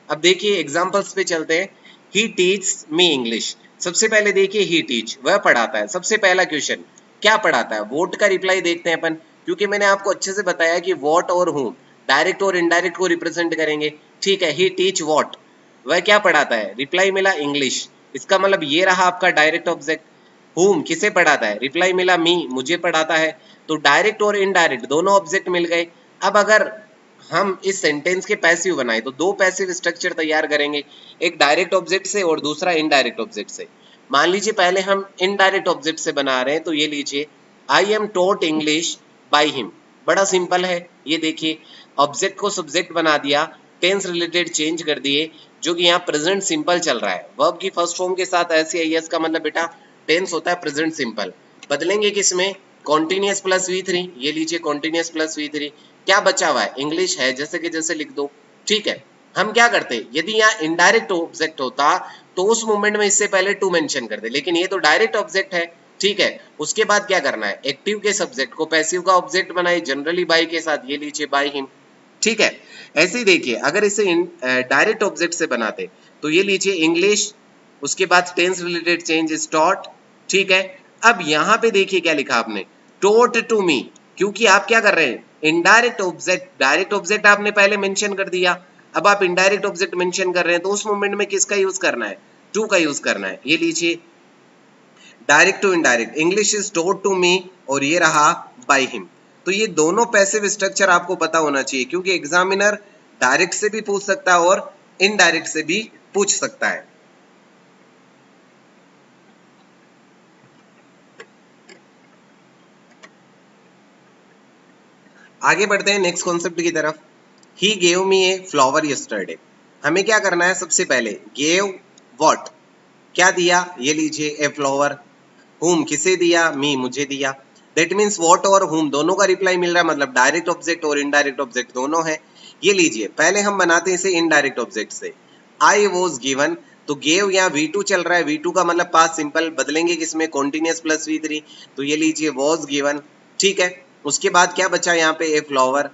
अब देखिए एग्जाम्पल्स पे चलते हैं। ही टीच मी इंग्लिश, सबसे पहले देखिए ही टीच, वह पढ़ाता है। सबसे पहला क्वेश्चन क्या पढ़ाता है? वोट का रिप्लाई देखते हैं अपन, क्योंकि मैंने आपको अच्छे से बताया कि वॉट और हूम डायरेक्ट और इनडायरेक्ट को रिप्रेजेंट करेंगे। ठीक है, ही टीच वॉट, वह क्या पढ़ाता है? रिप्लाई मिला इंग्लिश, इसका मतलब ये रहा आपका डायरेक्ट ऑब्जेक्ट। हुम किसे पढ़ाता है? रिप्लाई मिला मी, मुझे पढ़ाता है। तो डायरेक्ट और इनडायरेक्ट दोनों ऑब्जेक्ट मिल गए। अब अगर हम इस सेंटेंस के पैसिव बनाए तो दो पैसिव स्ट्रक्चर तैयार करेंगे, एक डायरेक्ट ऑब्जेक्ट से और दूसरा इनडायरेक्ट ऑब्जेक्ट से। मान लीजिए पहले हम इनडायरेक्ट ऑब्जेक्ट से बना रहे हैं, तो ये लीजिए, I am taught English by him. बड़ा सिंपल है, ये देखिए, ऑब्जेक्ट को सब्जेक्ट बना दिया, टेंस रिलेटेड चेंज कर दिए, जो कि यहाँ प्रेजेंट सिंपल चल रहा है। वर्ब की फर्स्ट फॉर्म के साथ ऐसे आई एस का मतलब बेटा टेंस होता है प्रेजेंट सिंपल। बदलेंगे किसमें? कॉन्टिन्यूअस प्लस V3, ये लीजिए कॉन्टिन्यूअस प्लस V3। क्या बचा हुआ है? इंग्लिश है, जैसे कि जैसे लिख दो। ठीक है, हम क्या करते, यदि यहाँ इनडायरेक्ट ऑब्जेक्ट होता तो उस मोमेंट में इससे पहले टू मेंशन कर दे, लेकिन ये तो डायरेक्ट ऑब्जेक्ट है। ठीक है, उसके बाद क्या करना है? एक्टिव के सब्जेक्ट को पैसिव का ऑब्जेक्ट बनाए, जनरली बाय के साथ, ये लीजिए बाय हिम। ठीक है, ऐसे ही देखिए अगर इसे डायरेक्ट ऑब्जेक्ट से बनाते, तो ये लीजिए इंग्लिश, उसके बाद tense related change is taught. ठीक है, अब यहाँ पे देखिए क्या लिखा आपने, टोट टू मी, क्योंकि आप क्या कर रहे हैं? इनडायरेक्ट ऑब्जेक्ट, डायरेक्ट ऑब्जेक्ट आपने पहले मेंशन कर दिया, अब आप इनडायरेक्ट ऑब्जेक्ट मेंशन कर रहे हैं, तो उस मोमेंट में किसका यूज करना है? टू का यूज करना है। ये लीजिए direct to indirect, English is taught to me, और ये रहा बाय हिम। तो ये दोनों पैसिव स्ट्रक्चर आपको पता होना चाहिए, क्योंकि एग्जामिनर डायरेक्ट से भी पूछ सकता है और इनडायरेक्ट से भी पूछ सकता है। आगे बढ़ते हैं नेक्स्ट कॉन्सेप्ट की तरफ। He gave me a flower yesterday, हमें क्या करना है? सबसे पहले गेव व्हाट, क्या दिया? ये लीजिए ए फ्लावर। हुम किसे दिया? मी, मुझे दिया। दैट मीन्स व्हाट और whom दोनों का रिप्लाई मिल रहा है, मतलब डायरेक्ट ऑब्जेक्ट और इनडायरेक्ट ऑब्जेक्ट दोनों है। ये लीजिए, पहले हम बनाते हैं इसे इनडायरेक्ट ऑब्जेक्ट से। आई वॉज गिवन, तो गेव यहाँ V2 चल रहा है, V2 का मतलब पास्ट सिंपल, बदलेंगे किसमें, कॉन्टिन्यूअस प्लस V3, तो ये लीजिए वॉज गिवन, ठीक है। उसके बाद क्या बचा यहाँ पे, ए फ्लावर,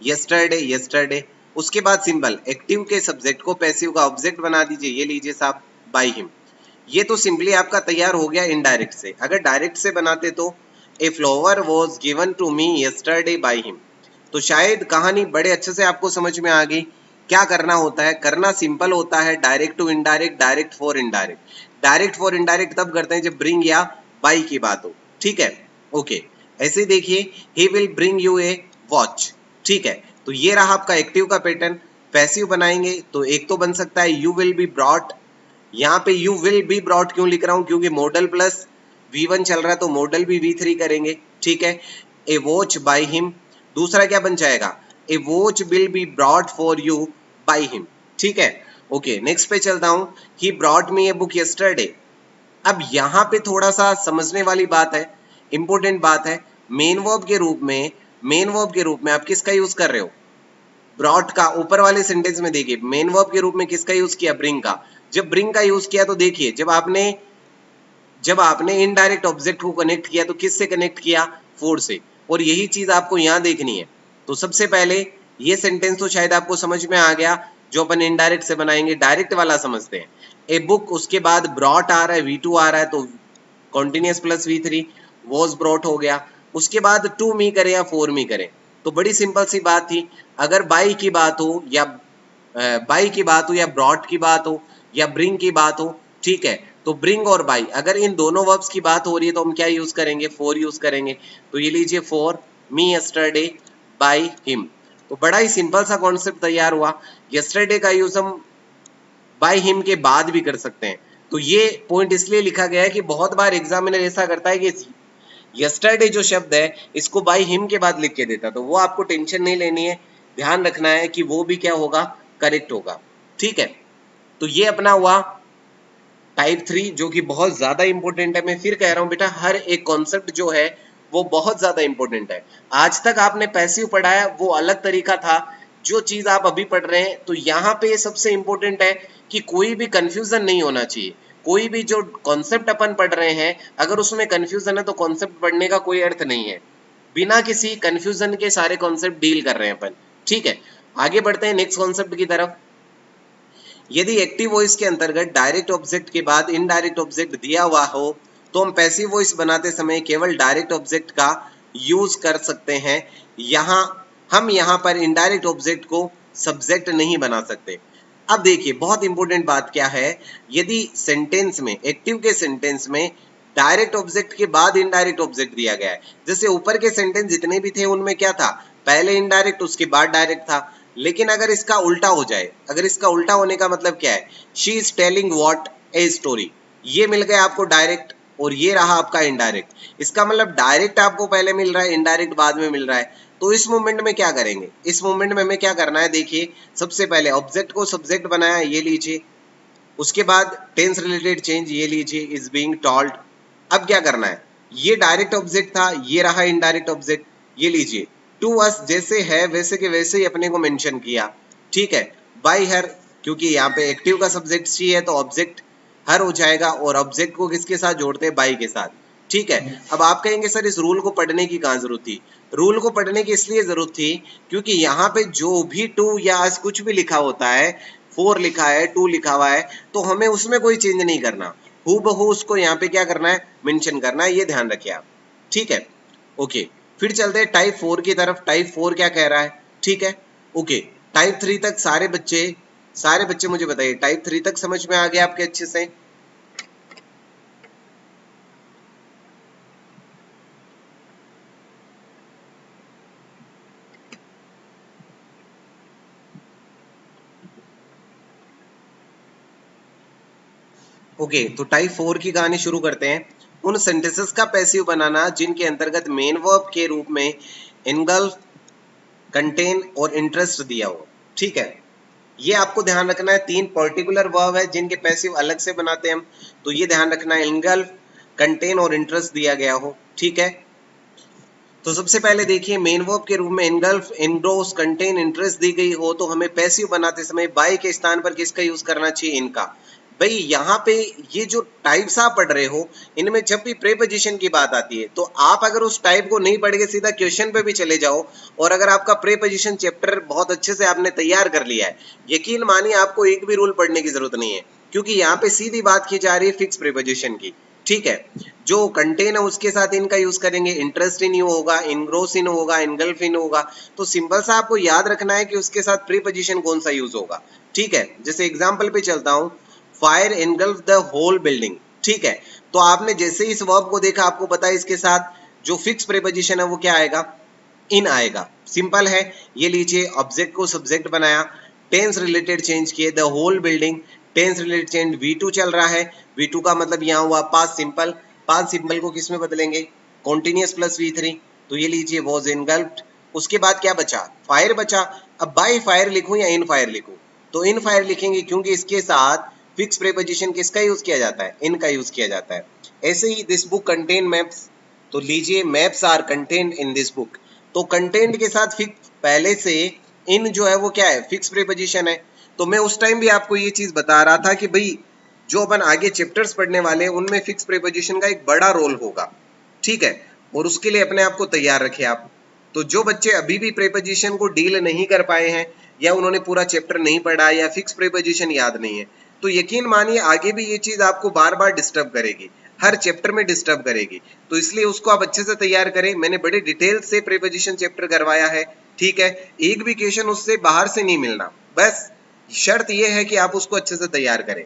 यस्टरडे यस्टरडे। उसके बाद सिंबल, एक्टिव के सब्जेक्ट को पैसिव का ऑब्जेक्ट बना दीजिए, ये लीजिए साहब बाय हिम। ये तो सिंपली आपका तैयार हो गया इनडायरेक्ट से। अगर डायरेक्ट से बनाते तो a flower was given to me yesterday by him, तो शायद कहानी बड़े अच्छे से आपको समझ में आ गई। क्या करना होता है, करना सिंपल होता है, direct to indirect, direct for indirect. Direct for indirect तब करते हैं जब ब्रिंग या बाई की बात हो, ठीक है, ओके। ऐसे देखिए, he will bring U A watch, ठीक है। तो ये रहा आपका एक्टिव का पैटर्न। पैसिव बनाएंगे तो एक तो बन सकता है यू विल बी ब्रॉट, यहाँ पे यू विल बी ब्रॉट क्यों लिख रहा हूँ, क्योंकि मॉडल प्लस V1 चल रहा है तो मॉडल भी V3 करेंगे, ठीक है। ए वॉच बाय हिम, दूसरा क्या बन जाएगा, a watch will be brought for you by him, ठीक है, ओके। नेक्स्ट पे चलता हूँ, he brought me a book yesterday. अब यहाँ पे थोड़ा सा समझने वाली बात है, इंपॉर्टेंट बात है। मेन वर्ब के रूप में, मेन वर्ब के रूप में आप किसका यूज कर रहे हो, ब्रॉट का। ऊपर वाले सेंटेंस में देखिए, मेन वर्ब के रूप में किसका यूज किया, ब्रिंग का। जब ब्रिंग का यूज किया तो देखिए, जब आपने इनडायरेक्ट ऑब्जेक्ट को कनेक्ट किया तो किससे कनेक्ट किया, फोर से। और यही चीज आपको यहाँ देखनी है। तो सबसे पहले ये सेंटेंस तो शायद आपको समझ में आ गया, जो अपन इनडायरेक्ट से बनाएंगे। डायरेक्ट वाला समझते हैं, ए बुक, उसके बाद ब्रॉट आ रहा है, V2 आ रहा है, तो continuous plus V3, was brought हो गया। उसके बाद टू मी करें या फोर मी करें, तो बड़ी सिंपल सी बात थी। अगर बाई की बात हो या ब्रॉट की बात हो या ब्रिंग की बात हो, ठीक है, तो ब्रिंग और बाई, अगर इन दोनों वर्ब्स की बात हो रही है तो हम क्या यूज करेंगे, फॉर यूज करेंगे। तो ये लीजिए, for me yesterday by him. तो बड़ा ही सिंपल सा कॉन्सेप्ट तैयार हुआ। यस्टरडे का यूज हम बाय हिम के बाद भी कर सकते हैं। तो ये पॉइंट इसलिए लिखा गया है कि बहुत बार एग्जामिनर ऐसा करता है कि यस्टरडे जो शब्द है इसको बाय हिम के बाद लिख के देता, तो वो आपको टेंशन नहीं लेनी है। ध्यान रखना है कि वो भी क्या होगा, करेक्ट होगा, ठीक है। तो ये अपना हुआ टाइप 3, जो कि बहुत ज्यादा इंपॉर्टेंट है। मैं फिर कह रहा हूं बेटा, हर एक कॉन्सेप्ट जो है वो बहुत ज्यादा इंपॉर्टेंट है। आज तक आपने पैसिव पढ़ा है, वो अलग तरीका था। जो चीज आप अभी पढ़ रहे हैं, तो यहाँ पे सबसे इंपॉर्टेंट है कि कोई भी कंफ्यूजन नहीं होना चाहिए। कोई भी जो कॉन्सेप्ट अपन पढ़ रहे हैं, अगर उसमें कंफ्यूजन है तो कॉन्सेप्ट पढ़ने का कोई अर्थ नहीं है। बिना किसी कंफ्यूजन के सारे कॉन्सेप्ट डील कर रहे हैं अपन, ठीक है। आगे बढ़ते हैं नेक्स्ट कॉन्सेप्ट की तरफ। यदि एक्टिव वॉइस के अंतर्गत डायरेक्ट ऑब्जेक्ट के बाद इनडायरेक्ट ऑब्जेक्ट दिया हुआ हो, तो हम पैसिव वॉइस बनाते समय केवल डायरेक्ट ऑब्जेक्ट का यूज कर सकते हैं। हम यहाँ पर इनडायरेक्ट ऑब्जेक्ट को सब्जेक्ट नहीं बना सकते। अब देखिए, बहुत इंपॉर्टेंट बात क्या है, यदि सेंटेंस में, एक्टिव के सेंटेंस में डायरेक्ट ऑब्जेक्ट के बाद इनडायरेक्ट ऑब्जेक्ट दिया गया है, जैसे ऊपर के सेंटेंस जितने भी थे उनमें क्या था, पहले इनडायरेक्ट उसके बाद डायरेक्ट था। लेकिन अगर इसका उल्टा हो जाए, अगर इसका उल्टा होने का मतलब क्या है, she is telling what a story, ये मिल गया आपको डायरेक्ट और ये रहा आपका इनडायरेक्ट। इसका मतलब डायरेक्ट आपको पहले मिल रहा है, इनडायरेक्ट बाद में मिल रहा है। तो इस मूवमेंट में क्या करेंगे, इस मूवमेंट में हमें क्या करना है, देखिए सबसे पहले ऑब्जेक्ट को सब्जेक्ट बनाया, ये लीजिए। उसके बाद टेंस रिलेटेड चेंज, ये लीजिए, इज बीइंग टॉल्ड। अब क्या करना है, ये डायरेक्ट ऑब्जेक्ट था, ये रहा इनडायरेक्ट ऑब्जेक्ट, ये लीजिए, टू अस, जैसे है वैसे के वैसे ही अपने को मेंशन किया, ठीक है। बाय हर, क्योंकि यहाँ पे एक्टिव का सब्जेक्ट सी है तो ऑब्जेक्ट हर हो जाएगा, और ऑब्जेक्ट को किसके साथ जोड़ते हैं, बाय के साथ, ठीक है। अब आप कहेंगे सर इस रूल को पढ़ने की कहाँ जरूरत थी। रूल को पढ़ने की इसलिए जरूरत थी क्योंकि यहाँ पे जो भी टू या अस कुछ भी लिखा होता है, फोर लिखा है, टू लिखा हुआ है, तो हमें उसमें कोई चेंज नहीं करना, हूबहू उसको यहाँ पे क्या करना है, मेंशन करना है, ये ध्यान रखिए आप, ठीक है, ओके। फिर चलते हैं टाइप 4 की तरफ। टाइप 4 क्या कह रहा है, ठीक है, ओके। टाइप 3 तक सारे बच्चे मुझे बताइए, टाइप 3 तक समझ में आ गया आपके अच्छे से। ओके, तो टाइप 4 की कहानी शुरू करते हैं। उन सेंटेंसेस का पैसिव बनाना जिनके अंतर्गत मेन वर्ब के रूप में इनगल्फ, कंटेन और इंटरेस्ट दिया हो, ठीक है। ये आपको ध्यान रखना है, 3 पर्टिकुलर वर्ब है जिनके पैसिव अलग से बनाते हैं हम, तो ये ध्यान रखना है, इनगल्फ, कंटेन और इंटरेस्ट दिया गया हो, ठीक है। तो सबसे पहले देखिए मेन वर्ब के रूप में एनगल्फ, एनग्रोस, कंटेन, इंटरेस्ट दी गई हो तो हमें पैसिव बनाते समय बाय के स्थान पर किसका यूज करना चाहिए? इनका। भाई यहाँ पे ये जो टाइप्स आप पढ़ रहे हो इनमें जब भी प्रेपोजिशन की बात आती है तो आप अगर उस टाइप को नहीं पढ़ के सीधा क्वेश्चन पे भी चले जाओ और अगर आपका प्रेपोजिशन चैप्टर बहुत अच्छे से आपने तैयार कर लिया है, यकीन मानिए आपको एक भी रूल पढ़ने की जरूरत नहीं है, क्योंकि यहाँ पे सीधी बात की जा रही है फिक्स प्रेपोजिशन की। ठीक है, जो कंटेन है उसके साथ इनका यूज करेंगे, इंटरेस्ट इन यू होगा, इनग्रोस इन होगा, इनगल्फ इन होगा। तो सिंपल सा आपको याद रखना है कि उसके साथ प्रीपोजिशन कौन सा यूज होगा। ठीक है, जैसे एग्जांपल पे चलता हूं, fire engulf the whole building. ठीक है, तो आपने जैसे इस वर्ब को देखा आपको पता है इसके साथ जो फिक्स प्रीपोजिशन है वो क्या आएगा? इन आएगा। सिंपल है, ये लीजिए ऑब्जेक्ट को सब्जेक्ट बनाया, टेंस रिलेटेड चेंज किए, the whole building, tense related change, V2 चल रहा है, V2 का मतलब यहाँ हुआ पास्ट सिंपल, पास्ट सिंपल को किस में बदलेंगे? कॉन्टिन्यूअस प्लस V3, तो ये लीजिए वॉज इनगल्फ्ड। उसके बाद क्या बचा? फायर बचा। अब बाय फायर लिखूं या इन फायर लिखूं? तो इन फायर लिखेंगे क्योंकि इसके साथ फिक्स प्रीपोजिशन किसका यूज किया जाता है? इन का यूज किया जाता है। ऐसे ही दिस बुक कंटेन मैप्स, तो लीजिए maps are contained in this book, तो कंटेंट के साथ फिक्स पहले से इन जो है वो क्या है? फिक्स प्रीपोजिशन है। तो मैं उस टाइम भी आपको ये चीज बता रहा था कि भाई जो अपन आगे चैप्टर्स पढ़ने वाले हैं उनमें फिक्स प्रीपोजिशन का एक बड़ा रोल होगा। ठीक है, और उसके लिए अपने आप को तैयार रखें आप। तो जो बच्चे अभी भी प्रीपोजिशन को डील नहीं कर पाए हैं या उन्होंने पूरा चैप्टर नहीं पढ़ा या फिक्स प्रीपोजिशन याद नहीं है, तो यकीन मानिए आगे भी ये चीज आपको बार बार डिस्टर्ब करेगी, हर चैप्टर में डिस्टर्ब करेगी। तो इसलिए उसको आप अच्छे से तैयार करें। मैंने बड़े डिटेल से प्रीपोजिशन चैप्टर करवाया है। ठीक है, एक भी क्वेश्चन उससे बाहर से नहीं मिलना, बस शर्त यह है कि आप उसको अच्छे से तैयार करें।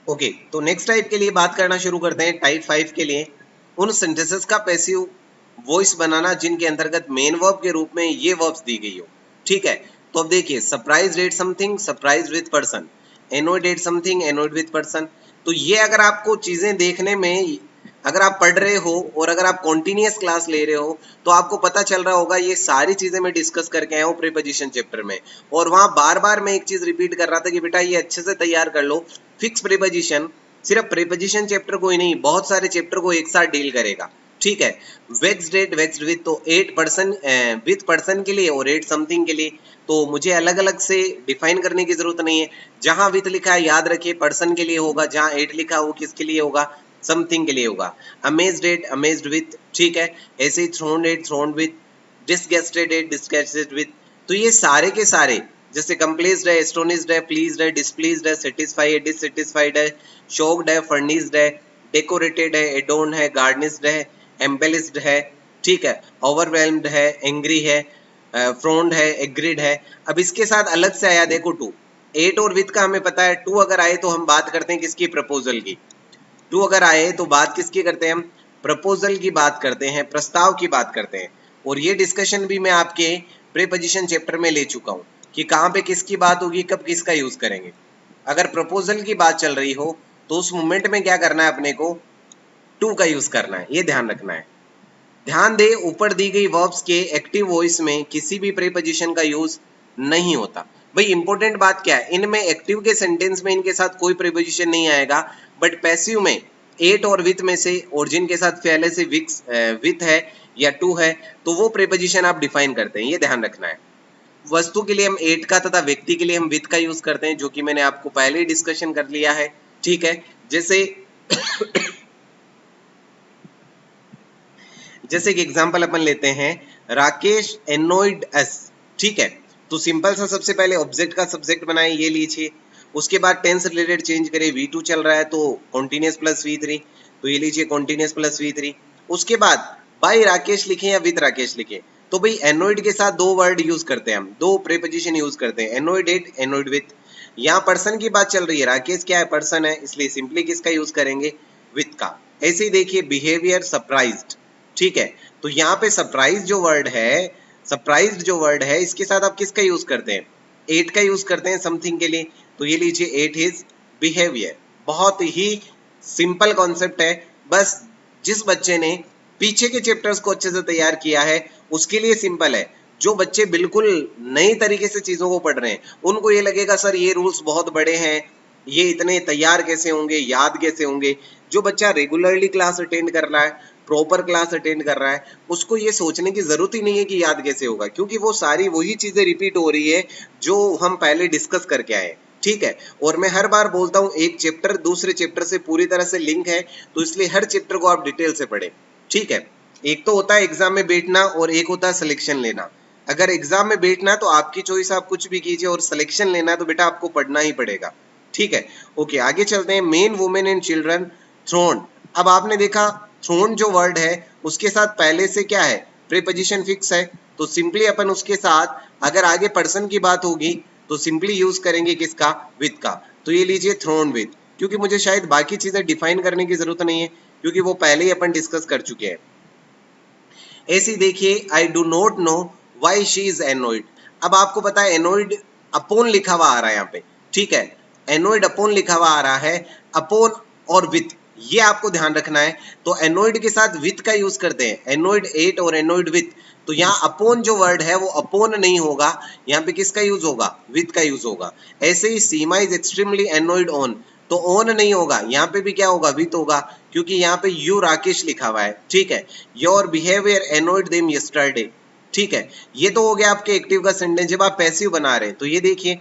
ओके, तो नेक्स्ट टाइप के लिए बात करना शुरू करते हैं। टाइप 5 के लिए उन सेंटेंसेस का पैसिव वॉइस बनाना जिनके अंतर्गत मेन वर्ब के रूप में ये वर्ब्स दी गई हो। ठीक है, तो अब देखिए surprise at something, surprise with person, annoyed at something, annoyed with person. तो ये अगर आपको चीजें देखने में, अगर आप पढ़ रहे हो और अगर आप कॉन्टिन्यूस क्लास ले रहे हो तो आपको पता चल रहा होगा ये सारी चीजें मैं डिस्कस करके आया हूँ प्रीपोजिशन चैप्टर में। और वहां बार बार मैं एक चीज रिपीट कर रहा था कि बेटा ये अच्छे से तैयार कर लो। फिक्स प्रीपोजिशन सिर्फ प्रीपोजिशन चैप्टर को ही नहीं, बहुत सारे चैप्टर को एक साथ डील करेगा। ठीक है, वेक्स्ड एट, वेक्स्ड विद, तो 8 पर्सन विद पर्सन के लिए और 8 समथिंग के लिए तो मुझे अलग अलग से डिफाइन करने की जरूरत नहीं है। जहां विद लिखा है याद रखिए पर्सन के लिए होगा, जहां 8 लिखा है वो किसके लिए होगा? समथिंग के लिए होगा। Amazed at, amazed with. ठीक है, ऐसे ही thrown at, thrown with, disgusted at, disgusted with. तो ये सारे के सारे जैसे कंप्लेस्ड है, एस्टोनिश्ड है, प्लीज्ड है, डिसप्लीज्ड है, सेटिस्फाइड है, डिससेटिस्फाइड है, शॉक्ड है, फर्निश्ड है, डेकोरेटेड है, एडोर्न है, गार्निश्ड है, एम्बेलिश्ड है। ठीक है, ओवरवेल्म्ड है, एंग्री है, फ्रोन्ड है, एग्रीड है। अब इसके साथ अलग से आया देखो टू, 8 और विद का हमें पता है। टू अगर आए तो हम बात करते हैं किसकी? प्रपोजल की। टू अगर आए तो बात किसकी करते हैं हम? प्रपोजल की बात करते हैं, प्रस्ताव की बात करते हैं। और ये डिस्कशन भी मैं आपके प्रीपोजिशन चैप्टर में ले चुका हूं कि कहां पे किसकी बात होगी, कब किसका यूज करेंगे। अगर प्रपोजल की बात चल रही हो तो उस मोमेंट में क्या करना है अपने को? टू का यूज करना है, ये ध्यान रखना है। ध्यान दे ऊपर दी गई वर्ब्स के एक्टिव वॉइस में किसी भी प्रीपोजिशन का यूज नहीं होता। भाई इंपॉर्टेंट बात क्या है, इनमें एक्टिव के सेंटेंस में इनके साथ कोई प्रीपोजिशन नहीं आएगा, बट पैसिव में एट और विथ में से, और जिनके साथ पहले से विथ है या टू है तो वो प्रीपोजिशन आप डिफाइन करते हैं, ये ध्यान रखना है। वस्तु के लिए हम एट का तथा व्यक्ति के लिए हम विथ का यूज करते हैं, जो कि मैंने आपको पहले ही डिस्कशन कर लिया है। ठीक है, जैसे जैसे कि एग्जांपल अपन लेते हैं, राकेश एनोइड अस। ठीक है, तो सिंपल सा सबसे पहले ऑब्जेक्ट का सब्जेक्ट बनाए, ये लीजिए। उसके बाद टेंस रिलेटेड चेंज करें, V2 चल रहा है तो कॉन्टिन्यूस प्लस V3, तो ये लीजिए कॉन्टिन्यूस प्लस V3। उसके बाद बाय राकेश लिखें या विद राकेश लिखें, तो भाई एनोइड के साथ दो वर्ड यूज करते हैं हम, दो प्रीपोजिशन यूज करते हैं, एनोइड एट, एनोइड विथ। यहाँ पर्सन की बात चल रही है, राकेश क्या है? पर्सन है, इसलिए सिंपली किसका यूज करेंगे? विथ का। ऐसे ही देखिए बिहेवियर सरप्राइज्ड। ठीक है, तो यहाँ पे सरप्राइज जो वर्ड है, सरप्राइज्ड जो वर्ड है, इसके साथ आप किसका यूज करते हैं? एट का यूज करते हैं समथिंग के लिए, तो ये लीजिए एट इज बिहेवियर। बहुत ही सिंपल कॉन्सेप्ट है, बस जिस बच्चे ने पीछे के चैप्टर्स को अच्छे से तैयार किया है उसके लिए सिंपल है। जो बच्चे बिल्कुल नई तरीके से चीजों को पढ़ रहे हैं उनको ये लगेगा सर ये रूल्स बहुत बड़े हैं, ये इतने तैयार कैसे होंगे, याद कैसे होंगे। जो बच्चा रेगुलरली क्लास अटेंड कर रहा है, प्रॉपर क्लास अटेंड कर रहा है, उसको ये सोचने की जरूरत ही नहीं है कि याद कैसे होगा, क्योंकि वो सारी वही चीजें रिपीट हो रही है जो हम पहले डिस्कस करके आए हैं। ठीक है, और मैं हर बार बोलता हूँ एक चैप्टर दूसरे चैप्टर से पूरी तरह से लिंक है, तो इसलिए हर चैप्टर को आप डिटेल से पढ़ें। ठीक है, एक तो होता है एग्जाम में बैठना और एक होता है सिलेक्शन लेना। अगर एग्जाम में बैठना है तो आपकी चॉइस, आप कुछ भी कीजिए, और सिलेक्शन लेना है तो बेटा आपको पढ़ना ही पड़ेगा। ठीक है, ओके आगे चलते हैं। Men women and children thrown. अब आपने देखा थ्रोन जो वर्ड है उसके साथ पहले से क्या है, प्रीपोजिशन फिक्स है, तो सिंपली अपन उसके साथ अगर आगे पर्सन की बात होगी तो सिंपली यूज करेंगे किसका, विद का। तो ये लीजिए थ्रोन विद, क्योंकि मुझे शायद बाकी चीजें डिफाइन करने की जरूरत नहीं है क्योंकि वो पहले ही अपन डिस्कस कर चुके हैं। ऐसे देखिए, I do not know why she is annoyed. अब आपको पता है एनोइड अपोन लिखा हुआ आ रहा है यहाँ पे। ठीक है, एनोइड अपोन लिखा हुआ आ रहा है, अपोन और विथ, ये आपको ध्यान रखना है। तो एनोइड के साथ विथ का यूज करते हैं, एनोइड 8 और एनोइड विथ। तो यहाँ अपोन जो वर्ड है वो अपोन नहीं होगा, यहाँ पे किसका यूज होगा, विथ का यूज होगा। ऐसे ही सीमा इज एक्सट्रीमली एनोइड ऑन, तो ऑन नहीं होगा, यहाँ पे भी क्या होगा, विथ होगा, क्योंकि यहाँ पे यू राकेश लिखा हुआ है। ठीक है, your behaviour annoyed them yesterday. ठीक है, ये तो हो गया आपके एक्टिव का सेंटेंस। जब आप पैसिव बना रहे हैं तो ये देखिए,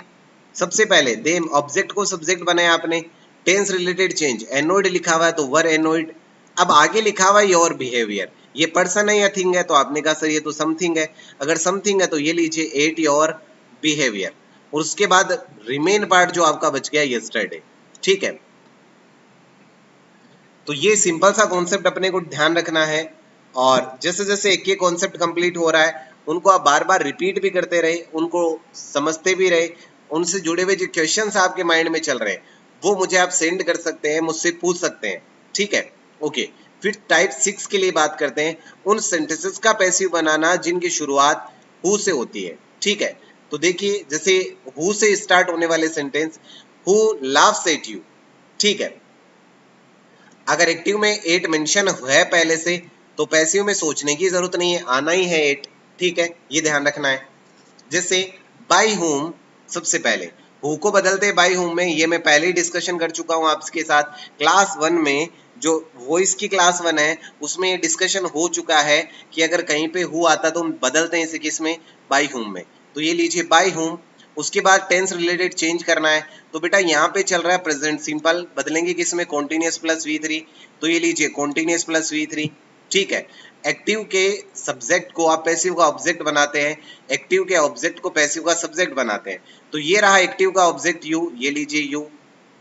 सबसे पहले देम ऑब्जेक्ट को सब्जेक्ट बनाया आपने, टेंस रिलेटेड चेंज, एनोइड लिखा हुआ है तो वर एनोइड। अब आगे लिखा हुआ है योर बिहेवियर, ये पर्सन है या थिंग है, तो आपने कहा सर ये तो समथिंग है। अगर समथिंग है तो ये लीजिए एट योर बिहेवियर, और उसके बाद रिमेन पार्ट जो आपका बच गया यस्टरडे। ठीक है, तो ये सिंपल सा कॉन्सेप्ट अपने को ध्यान रखना है, और जैसे जैसे एक एक कॉन्सेप्ट कंप्लीट हो रहा है उनको आप बार बार रिपीट भी करते रहे, उनको समझते भी रहे, उनसे जुड़े हुए जो क्वेश्चंस आपके माइंड में चल रहे हैं वो मुझे आप सेंड कर सकते हैं, मुझसे पूछ सकते हैं। ठीक है, ओके। फिर टाइप 6 के लिए बात करते हैं, उन सेंटेंसेस का पैसिव बनाना जिनकी शुरुआत हु से होती है। ठीक है, तो देखिए जैसे हु से स्टार्ट होने वाले sentence, who laughs at you. ठीक है, अगर एक्टिव में एट मेंशन है पहले से तो पैसिव में सोचने की जरूरत नहीं है, आना ही है एट। ठीक है, ये ध्यान रखना है। जैसे बाई होम, सबसे पहले हु को बदलते बाई होम में, ये मैं पहले ही डिस्कशन कर चुका हूं आपके साथ क्लास 1 में। जो वॉइस की क्लास 1 है उसमें ये डिस्कशन हो चुका है कि अगर कहीं पे हु आता तो हम बदलते हैं इसे किस में, बाई होम में। तो ये लीजिए बाई होम। उसके बाद टेंस रिलेटेड चेंज करना है, तो बेटा यहाँ पे चल रहा है प्रेजेंट सिंपल, बदलेंगे किसमें, कॉन्टिन्यूस प्लस V3। तो ये लीजिए कॉन्टिन्यूस प्लस V3। ठीक है, एक्टिव के सब्जेक्ट को आप पैसिव का ऑब्जेक्ट बनाते हैं, एक्टिव के ऑब्जेक्ट को पैसिव का सब्जेक्ट बनाते हैं। तो ये रहा एक्टिव का ऑब्जेक्ट यू, ये लीजिए यू।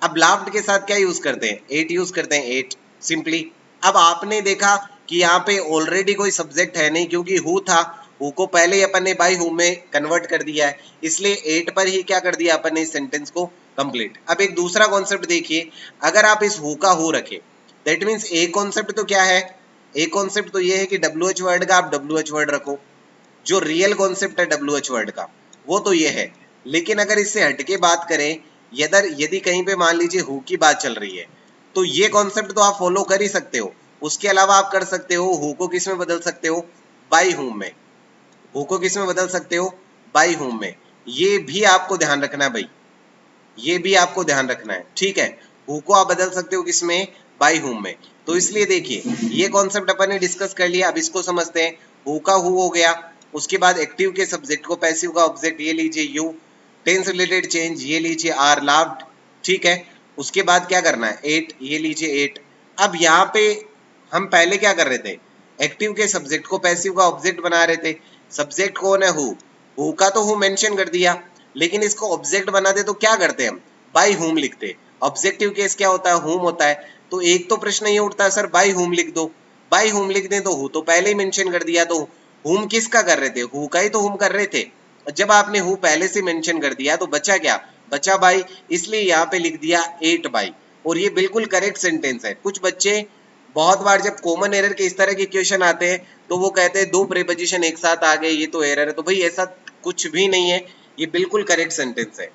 अब लाफ्ड के साथ क्या यूज करते हैं, एट यूज करते हैं, एट सिंपली। अब आपने देखा कि यहाँ पे ऑलरेडी कोई सब्जेक्ट है नहीं क्योंकि हु था, हु को पहले ही अपन ने बाई हु में कन्वर्ट कर दिया है, इसलिए एट पर ही क्या कर दिया अपन ने इस सेंटेंस को कंप्लीट। अब एक दूसरा कॉन्सेप्ट देखिए, अगर आप इस हु का हु रखे, दैट मीन्स एक कॉन्सेप्ट तो क्या है, एक कॉन्सेप्ट तो ये है कि WH वर्ड का आप WH वर्ड रखो, जो रियल कॉन्सेप्ट है WH वर्ड का वो तो ये है। लेकिन अगर इससे हटके बात करें, यदि कहीं पे मान लीजिए हु की बात चल रही है तो ये कॉन्सेप्ट तो आप फॉलो कर ही सकते हो। उसके अलावा आप कर सकते हो, हु को किस में बदल सकते हो, बाई हुम में। हु को किस में बदल सकते हो, बाई हुम में। ये भी आपको ध्यान रखना है भाई, ये भी आपको ध्यान रखना है। ठीक है, हु को आप बदल सकते हो किसमें, बाई हुम में। तो इसलिए देखिए ये कॉन्सेप्ट अपन ने डिस्कस कर लिया, अब इसको समझते हैं। हु का हु हो गया, उसके बाद एक्टिव के सब्जेक्ट को पैसिव का ऑब्जेक्ट, ये लीजिए यू। टेंस रिलेटेड चेंज, ये लीजिए आर लाव्ड। ठीक है, उसके बाद क्या करना है, एट, ये लीजिए एट। अब यहाँ पे हम पहले क्या कर रहे थे, एक्टिव के सब्जेक्ट को पैसिव का ऑब्जेक्ट बना रहे थे। सब्जेक्ट कौन है, हु का तो हु मेंशन कर दिया, लेकिन इसको ऑब्जेक्ट बनाते तो क्या करते हम, बाई हुम लिखते। ऑब्जेक्टिव केस क्या होता है, हुम होता है। तो एक तो प्रश्न ये उठता है सर बाई हुम लिख दो, बाई हुम लिख दें तो हु तो पहले ही मेंशन कर दिया, तो हुम किसका कर रहे थे, हु का ही तो हुम कर रहे थे। जब आपने हु पहले से मेंशन कर दिया तो बचा क्या, बचा बाई, इसलिए यहाँ पे लिख दिया एट बाई। और ये बिल्कुल करेक्ट सेंटेंस है। कुछ बच्चे बहुत बार जब कॉमन एरर के इस तरह के क्वेश्चन आते हैं तो वो कहते हैं दो प्रीपोजिशन एक साथ आ गए, ये तो एरर है। तो भाई ऐसा कुछ भी नहीं है, ये बिल्कुल करेक्ट सेंटेंस है।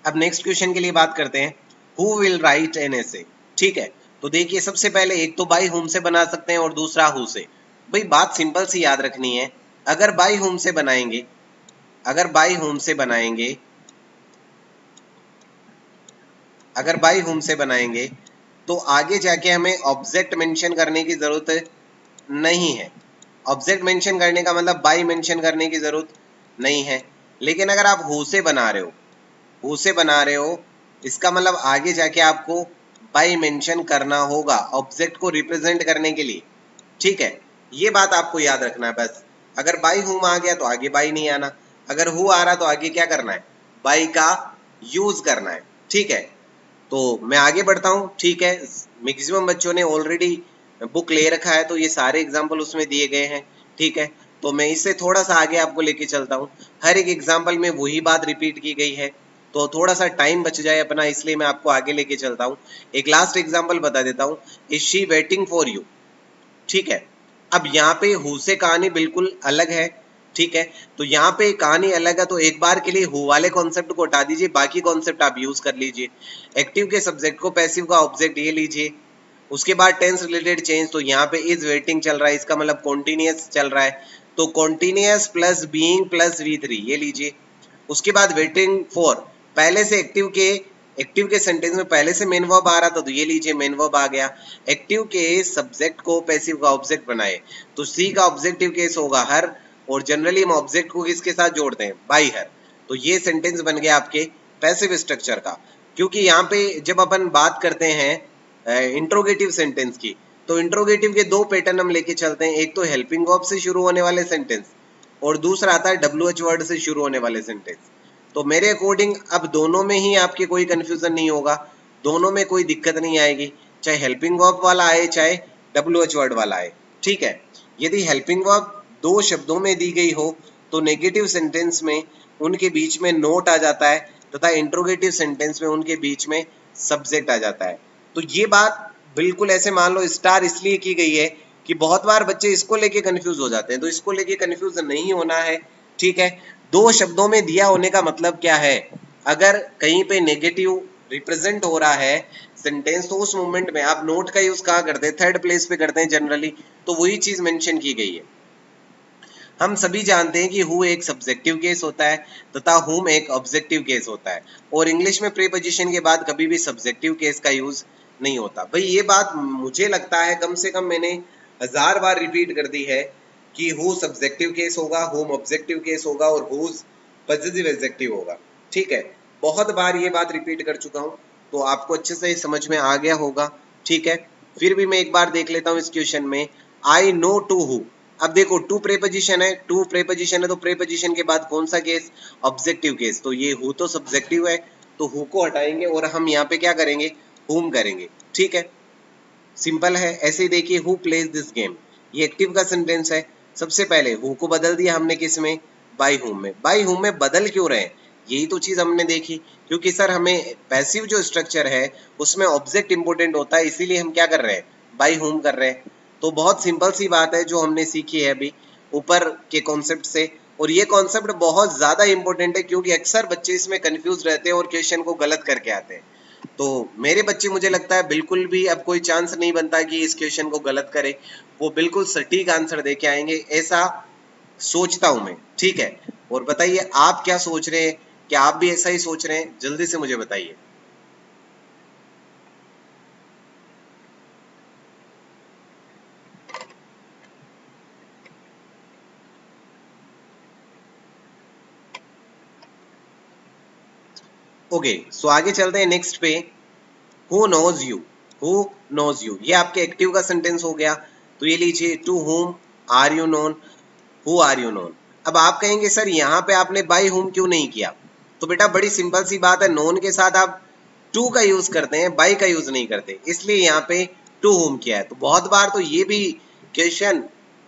अब नेक्स्ट क्वेश्चन के लिए बात करते हैं, who will write an essay. ठीक है, तो देखिए सबसे पहले एक तो बाई होम से बना सकते हैं और दूसरा हु से। भाई बात सिंपल सी याद रखनी है, अगर बाई होम से बनाएंगे, अगर बाई होम से बनाएंगे, अगर बाई होम से बनाएंगे तो आगे जाके हमें ऑब्जेक्ट मेंशन करने की जरूरत नहीं है। ऑब्जेक्ट मेंशन करने का मतलब बाई मेंशन करने की जरूरत नहीं है। लेकिन अगर आप हु से बना रहे हो, हु से बना रहे हो, इसका मतलब आगे जाके आपको बाई मेंशन करना होगा ऑब्जेक्ट को रिप्रेजेंट करने के लिए। ठीक है, ये बात आपको याद रखना है बस। अगर बाई हुम आ गया तो आगे बाई नहीं आना, अगर हु आ रहा तो आगे क्या करना है, बाई का यूज करना है। ठीक है, तो मैं आगे बढ़ता हूँ। ठीक है, मैक्सिमम बच्चों ने ऑलरेडी बुक ले रखा है तो ये सारे एग्जाम्पल उसमें दिए गए हैं। ठीक है, तो मैं इससे थोड़ा सा आगे आपको लेके चलता हूँ। हर एक एग्जाम्पल में वही बात रिपीट की गई है, तो थोड़ा सा टाइम बच जाए अपना, इसलिए मैं आपको आगे लेके चलता हूँ। एक लास्ट एग्जाम्पल बता देता हूँ, is she waiting for you. ठीक है, अब यहाँ पे हु से कहानी बिल्कुल अलग है। ठीक है, तो यहाँ पे कहानी अलग है, तो एक बार के लिए हु वाले कॉन्सेप्ट को हटा दीजिए, बाकी कॉन्सेप्ट आप यूज कर लीजिए। एक्टिव के सब्जेक्ट को पैसिव का ऑब्जेक्ट ये लीजिए। उसके बाद टेंस रिलेटेड चेंज, तो यहाँ पे इज वेटिंग चल रहा है, इसका मतलब कॉन्टिन्यूअस चल रहा है, तो continuous plus being plus V3 ये लीजिए। उसके बाद वेटिंग फॉर, पहले से एक्टिव के सेंटेंस में पहले से मेन वर्ब आ रहा था, तो ये लीजिए मेन वर्ब आ गया। एक्टिव के सब्जेक्ट को पैसिव का ऑब्जेक्ट बनाए, तो सी का ऑब्जेक्टिव केस होगा हर, और जनरली हम ऑब्जेक्ट को किसके साथ जोड़ते हैं, बाई हर। तो ये सेंटेंस बन गया आपके पैसिव स्ट्रक्चर का। क्योंकि यहाँ पे जब अपन बात करते हैं इंट्रोगेटिव सेंटेंस की, तो इंट्रोगेटिव के दो पैटर्न हम लेके चलते हैं, एक तो हेल्पिंग वर्ब से शुरू होने वाले सेंटेंस, और दूसरा आता है WH वर्ड से शुरू होने वाले सेंटेंस। तो मेरे अकॉर्डिंग अब दोनों में ही आपके कोई कंफ्यूजन नहीं होगा, दोनों में कोई दिक्कत नहीं आएगी, चाहे हेल्पिंग वर्ब वाला आए चाहे WH वर्ड वाला आए। ठीक है, यदि हेल्पिंग वर्ब दो शब्दों में दी गई हो तो नेगेटिव सेंटेंस में उनके बीच में नोट आ जाता है, तथा इंट्रोगेटिव सेंटेंस में उनके बीच में सब्जेक्ट आ जाता है। तो ये बात बिल्कुल ऐसे मान लो स्टार इसलिए की गई है कि बहुत बार बच्चे इसको लेके कंफ्यूज हो जाते हैं, तो इसको लेके कंफ्यूज नहीं होना है। ठीक है, दो शब्दों में दिया होने का मतलब क्या है, अगर कहीं पे नेगेटिव रिप्रेजेंट हो रहा है सेंटेंस, तो उस मोमेंट में आप नोट का यूज कहाँ करते हैं, थर्ड प्लेस पे करते हैं जनरली, तो वही चीज मेंशन की गई है। हम सभी जानते हैं कि हु एक सब्जेक्टिव केस होता है तथा हुम एक ऑब्जेक्टिव केस होता है, और इंग्लिश में प्रीपोजिशन के बाद कभी भी सब्जेक्टिव केस का यूज नहीं होता। भाई ये बात मुझे लगता है कम से कम मैंने 1000 बार रिपीट कर दी है कि हु सब्जेक्टिव केस होगा, हुम ऑब्जेक्टिव केस होगा, और हुज पॉजिटिव एडजेक्टिव होगा। ठीक है, बहुत बार ये बात रिपीट कर चुका हूँ, तो आपको अच्छे से समझ में आ गया होगा। ठीक है, फिर भी मैं एक बार देख लेता हूँ इस क्वेश्चन में, आई नो टू हु। अब देखो टू प्रेपोजिशन है, टू प्रेपोजिशन है, तो प्रेपोजिशन के बाद कौन सा केस, ऑब्जेक्टिव केस, तो ये हु तो सब्जेक्टिव है, तो हु को हटाएंगे और हम यहाँ पे क्या करेंगे, हुम करेंगे। ठीक है, सिंपल है। ऐसे ही देखिए, हु प्लेज दिस गेम, ये एक्टिव का सेंटेंस है। सबसे पहले हु को बदल दिया हमने किस में, बाई हुम में। बाई हुम में बदल क्यों रहे, यही तो चीज हमने देखी, क्योंकि सर हमें पैसिव जो स्ट्रक्चर है उसमें ऑब्जेक्ट इंपोर्टेंट होता है, इसीलिए हम क्या कर रहे हैं, बाई हुम कर रहे हैं। तो बहुत सिंपल सी बात है जो हमने सीखी है अभी ऊपर के कॉन्सेप्ट से, और ये कॉन्सेप्ट बहुत ज्यादा इंपॉर्टेंट है क्योंकि अक्सर बच्चे इसमें कंफ्यूज रहते हैं और क्वेश्चन को गलत करके आते हैं। तो मेरे बच्चे, मुझे लगता है बिल्कुल भी अब कोई चांस नहीं बनता कि इस क्वेश्चन को गलत करे, वो बिल्कुल सटीक आंसर दे के आएंगे, ऐसा सोचता हूं मैं। ठीक है, और बताइए आप क्या सोच रहे हैं, क्या आप भी ऐसा ही सोच रहे हैं, जल्दी से मुझे बताइए। ओके, सो आगे चलते हैं नेक्स्ट पे। Who knows you, who knows you, ये आपके एक्टिव का सेंटेंस हो गया, तो ये लीजिए, to whom are you known, who are you known. अब आप कहेंगे सर यहाँ पे आपने बाई हुम क्यों नहीं किया, तो बेटा बड़ी सिंपल सी बात है, नोन के साथ आप टू का यूज करते हैं, बाई का यूज नहीं करते, इसलिए यहाँ पे टू हुम किया है। तो बहुत बार तो ये भी क्वेश्चन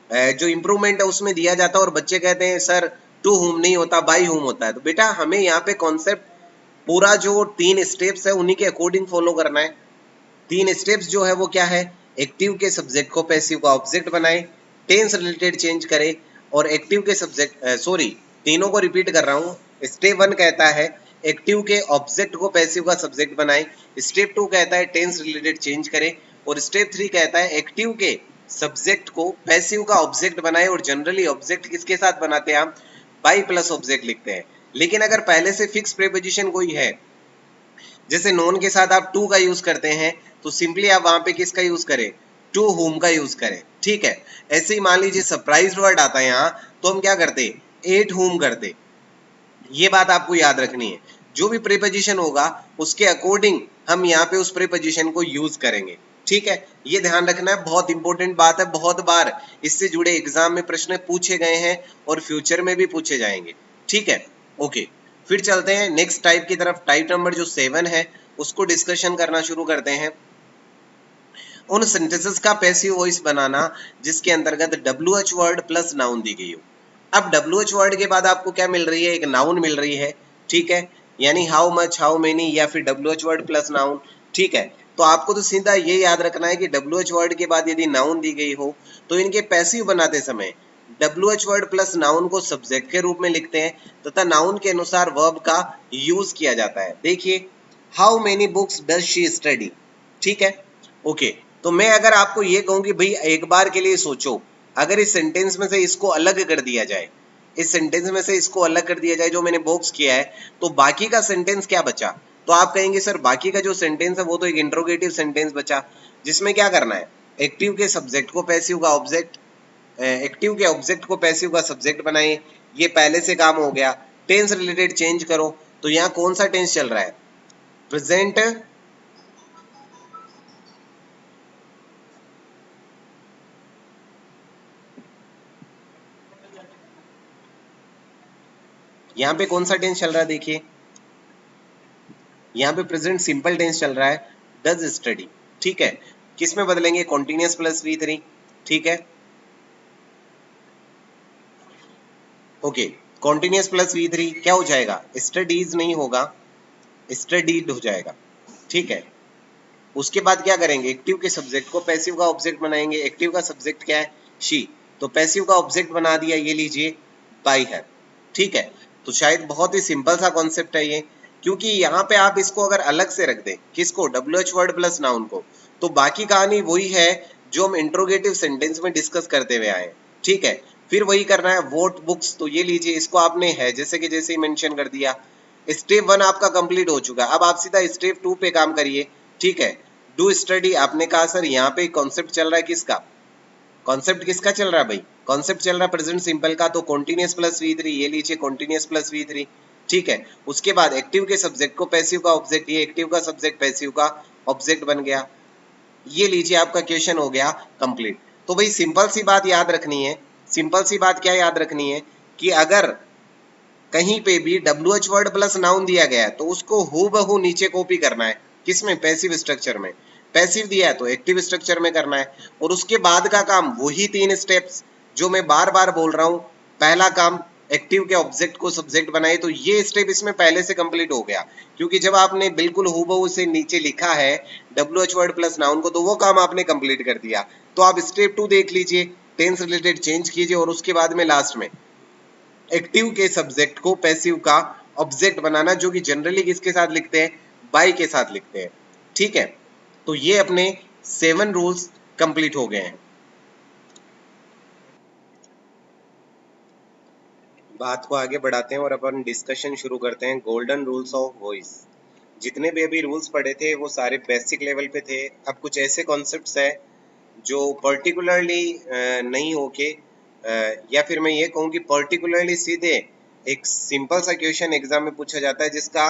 जो इम्प्रूवमेंट है उसमें दिया जाता है और बच्चे कहते हैं सर टू हुम नहीं होता, बाई हुम होता है। तो बेटा हमें यहाँ पे कॉन्सेप्ट पूरा जो 3 स्टेप्स है उन्हीं के अकॉर्डिंग फॉलो करना है। 3 स्टेप्स जो है वो क्या है, एक्टिव के सब्जेक्ट को पैसिव का ऑब्जेक्ट बनाए, टेंस रिलेटेड चेंज करे, और एक्टिव के सब्जेक्ट, सॉरी तीनों को रिपीट कर रहा हूँ। स्टेप 1 कहता है एक्टिव के ऑब्जेक्ट को पैसिव का सब्जेक्ट बनाए। स्टेप 2 कहता है टेंस रिलेटेड चेंज करें। और स्टेप 3 कहता है एक्टिव के सब्जेक्ट को पैसिव का ऑब्जेक्ट बनाए। और जनरली ऑब्जेक्ट किसके साथ बनाते हैं, हम बाई प्लस ऑब्जेक्ट लिखते हैं। लेकिन अगर पहले से फिक्स प्रीपोजिशन कोई है, जैसे नोन के साथ आप टू का यूज करते हैं, तो सिंपली आप वहां पे किसका यूज करें, टू होम का यूज करें। ठीक है, ऐसे ही मान लीजिए सरप्राइज वर्ड आता है यहाँ, तो हम क्या करते, एट होम करते। ये बात आपको याद रखनी है, जो भी प्रीपोजिशन होगा उसके अकॉर्डिंग हम यहाँ पे उस प्रीपोजिशन को यूज करेंगे। ठीक है, ये ध्यान रखना है, बहुत इंपॉर्टेंट बात है। बहुत बार इससे जुड़े एग्जाम में प्रश्न पूछे गए हैं और फ्यूचर में भी पूछे जाएंगे। ठीक है, ओके, फिर चलते हैं नेक्स्ट टाइप की तरफ। टाइप नंबर जो 7 है उसको डिस्कशन करना शुरू करते हैं। उन सेंटेंसेस का पैसिव वॉइस बनाना जिसके अंतर्गत WH वर्ड प्लस नाउन दी गई हो। अब WH वर्ड के बाद आपको क्या मिल रही है, एक नाउन मिल रही है। ठीक है, यानी हाउ मच, हाउ मेनी, या फिर WH वर्ड प्लस नाउन। ठीक है, तो आपको तो सीधा ये याद रखना है कि WH वर्ड के बाद यदि नाउन दी गई हो तो इनके पैसिव बनाते समय WH वर्ड प्लस नाउन को सब्जेक्ट के रूप में लिखते हैं तथा नाउन के अनुसार वर्ब का यूज किया जाता है। देखिए, how many books does she study. ठीक है, ओके, तो मैं अगर आपको ये कहूँ कि भाई एक बार के लिए सोचो, अगर इस सेंटेंस में से इसको अलग कर दिया जाए, इस सेंटेंस में से इसको अलग कर दिया जाए जो मैंने बॉक्स किया है, तो बाकी का सेंटेंस क्या बचा। तो आप कहेंगे सर बाकी का जो सेंटेंस है वो तो एक इंट्रोगेटिव सेंटेंस बचा, जिसमें क्या करना है, एक्टिव के सब्जेक्ट को पैसिव का ऑब्जेक्ट, एक्टिव के ऑब्जेक्ट को पैसिव का सब्जेक्ट बनाइए। ये पहले से काम हो गया। टेंस रिलेटेड चेंज करो, तो यहाँ कौन सा टेंस चल रहा है, प्रेजेंट। यहाँ पे कौन सा टेंस चल रहा है, देखिए यहाँ पे प्रेजेंट सिंपल टेंस चल रहा है, डज स्टडी। ठीक है, किस में बदलेंगे, कॉन्टिन्यूअस प्लस V3। ठीक है, ओके, कॉन्टिन्यूअस प्लस V3 क्या हो जाएगा, स्टडीज नहीं होगा, स्टडीड हो जाएगा। ठीक है, उसके बाद क्या करेंगे, एक्टिव के सब्जेक्ट को पैसिव का ऑब्जेक्ट बनाएंगे। एक्टिव का सब्जेक्ट क्या है, शी, तो पैसिव का ऑब्जेक्ट बना दिया, ये लीजिए बाई है। ठीक है, तो शायद बहुत ही सिंपल सा कॉन्सेप्ट है ये, क्योंकि यहाँ पे आप इसको अगर अलग से रख दें, किसको, WH वर्ड प्लस नाउन को, तो बाकी कहानी वही है जो हम इंट्रोगेटिव सेंटेंस में डिस्कस करते हुए आए। ठीक है, फिर वही करना है, वोट बुक्स, तो ये लीजिए इसको आपने है जैसे कि जैसे ही मेंशन कर दिया। स्टेप 1 आपका कंप्लीट हो चुका, अब आप सीधा स्टेप 2 पे काम करिए। ठीक है, डू स्टडी, आपने कहा सर यहाँ पे कॉन्सेप्ट चल रहा है किसका, कॉन्सेप्ट किसका चल रहा है भाई, कॉन्सेप्ट चल रहा है प्रेजेंट सिंपल का, तो कॉन्टिन्यूअस प्लस V3, ये लीजिए कॉन्टिन्यूअस प्लस V3। ठीक है, उसके बाद एक्टिव के सब्जेक्ट को पैसिव का ऑब्जेक्ट, ये एक्टिव का सब्जेक्ट पैसिव का ऑब्जेक्ट बन गया। ये लीजिए आपका क्वेश्चन हो गया कंप्लीट। तो भाई सिंपल सी बात याद रखनी है, सिंपल सी बात क्या याद रखनी है कि अगर कहीं पे भी WH वर्ड प्लस नाउन दिया गया है तो उसको हूबहू नीचे कॉपी करना है, किसमें, पैसिव स्ट्रक्चर में। पैसिव दिया है तो एक्टिव स्ट्रक्चर में करना है, और उसके बाद का काम वही 3 स्टेप्स जो मैं बार बार बोल रहा हूँ। पहला काम, एक्टिव के ऑब्जेक्ट को सब्जेक्ट बनाए, तो ये स्टेप इसमें पहले से कंप्लीट हो गया, क्योंकि जब आपने बिल्कुल हूबहू से नीचे लिखा है WH वर्ड प्लस नाउन को, तो वो काम आपने कंप्लीट कर दिया। तो आप स्टेप 2 देख लीजिए, टेंस रिलेटेड चेंज कीजिए, और उसके बाद में लास्ट में एक्टिव के सब्जेक्ट को पैसिव का ऑब्जेक्ट बनाना, जो कि जनरली किसके साथ लिखते हैं, बाई के साथ लिखते हैं। ठीक है, तो ये अपने 7 रूल्स कंप्लीट हो गए हैं। बात को आगे बढ़ाते हैं और अपन डिस्कशन शुरू करते हैं, गोल्डन रूल्स ऑफ वॉइस। जितने भी अभी रूल्स पढ़े थे वो सारे बेसिक लेवल पे थे। अब कुछ ऐसे कॉन्सेप्ट्स हैं जो पर्टिकुलरली नहीं होके, या फिर मैं ये कहूँ कि पर्टिकुलरली सीधे एक सिंपल सा क्वेश्चन एग्जाम में पूछा जाता है, जिसका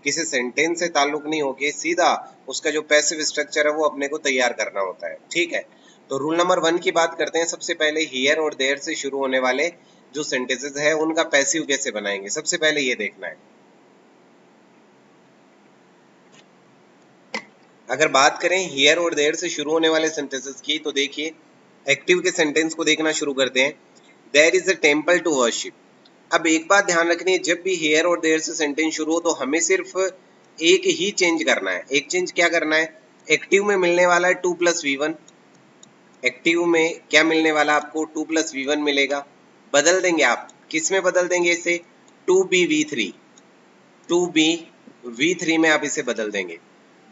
किसी सेंटेंस से ताल्लुक नहीं होके सीधा उसका जो पैसिव स्ट्रक्चर है वो अपने को तैयार करना होता है। ठीक है, तो रूल नंबर 1 की बात करते हैं। सबसे पहले हियर और देयर से शुरू होने वाले जो सेंटेंसेस है उनका पैसिव कैसे बनाएंगे, सबसे पहले ये देखना है। अगर बात करें हियर और देयर से शुरू होने वाले सेंटेंसेस की, तो देखिए एक्टिव के सेंटेंस को देखना शुरू करते हैं। There is a temple to worship. अब एक बात ध्यान रखनी है, जब भी हियर और देयर से सेंटेंस शुरू हो तो हमें सिर्फ एक ही चेंज करना है। एक चेंज क्या करना है, एक्टिव में मिलने वाला है 2 + V1। एक्टिव में क्या मिलने वाला आपको, 2 + V1 मिलेगा। बदल देंगे आप, किस में बदल देंगे इसे, 2B V3। 2b v3 में आप इसे बदल देंगे।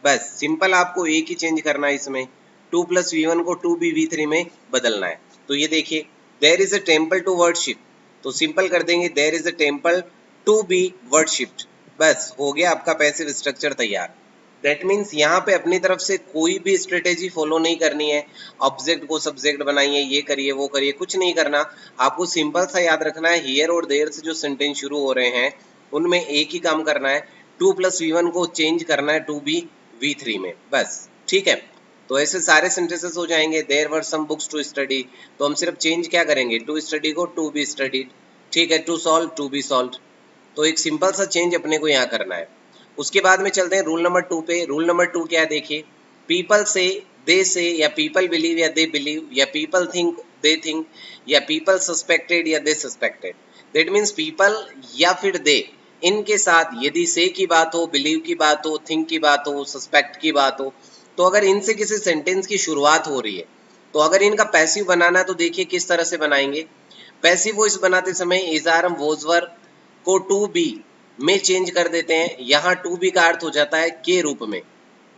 बस सिंपल आपको एक ही चेंज करना है इसमें, 2 + v1 को 2b v3 में बदलना है। तो ये देखिए there is a temple to worship, तो सिंपल कर देंगे there is a temple to be worshipped. बस हो गया आपका पैसिव स्ट्रक्चर तैयार। दैट मीन्स यहाँ पे अपनी तरफ से कोई भी स्ट्रेटेजी फॉलो नहीं करनी है, ऑब्जेक्ट को सब्जेक्ट बनाइए, ये करिए वो करिए, कुछ नहीं करना। आपको सिंपल सा याद रखना है हियर और देयर से जो सेंटेंस शुरू हो रहे हैं उनमें एक ही काम करना है, 2 + v1 को चेंज करना है 2b v3 में, बस ठीक है। तो ऐसे सारे सेंटेंसेस हो जाएंगे। There were some books to study, तो हम सिर्फ चेंज क्या करेंगे, टू स्टडी को टू बी स्टडीड, ठीक है। To solve to be solve, तो एक सिंपल सा चेंज अपने को यहाँ करना है। उसके बाद में चलते हैं रूल नंबर 2 पे। रूल नंबर 2 क्या है देखिए, पीपल से, दे से, या पीपल बिलीव या दे बिलीव, या पीपल थिंक दे थिंक, या पीपल सस्पेक्टेड या दे सस्पेक्टेड। दैट मीन्स पीपल या फिर दे, इनके साथ यदि से की बात हो, बिलीव की बात हो, थिंक की बात हो, सस्पेक्ट की बात हो, तो अगर इनसे किसी सेंटेंस की शुरुआत हो रही है तो अगर इनका पैसिव बनाना है तो देखिए किस तरह से बनाएंगे। पैसिव वॉइस बनाते समय इजारम वोजवर को टू बी में चेंज कर देते हैं। यहाँ टू बी का अर्थ हो जाता है के रूप में,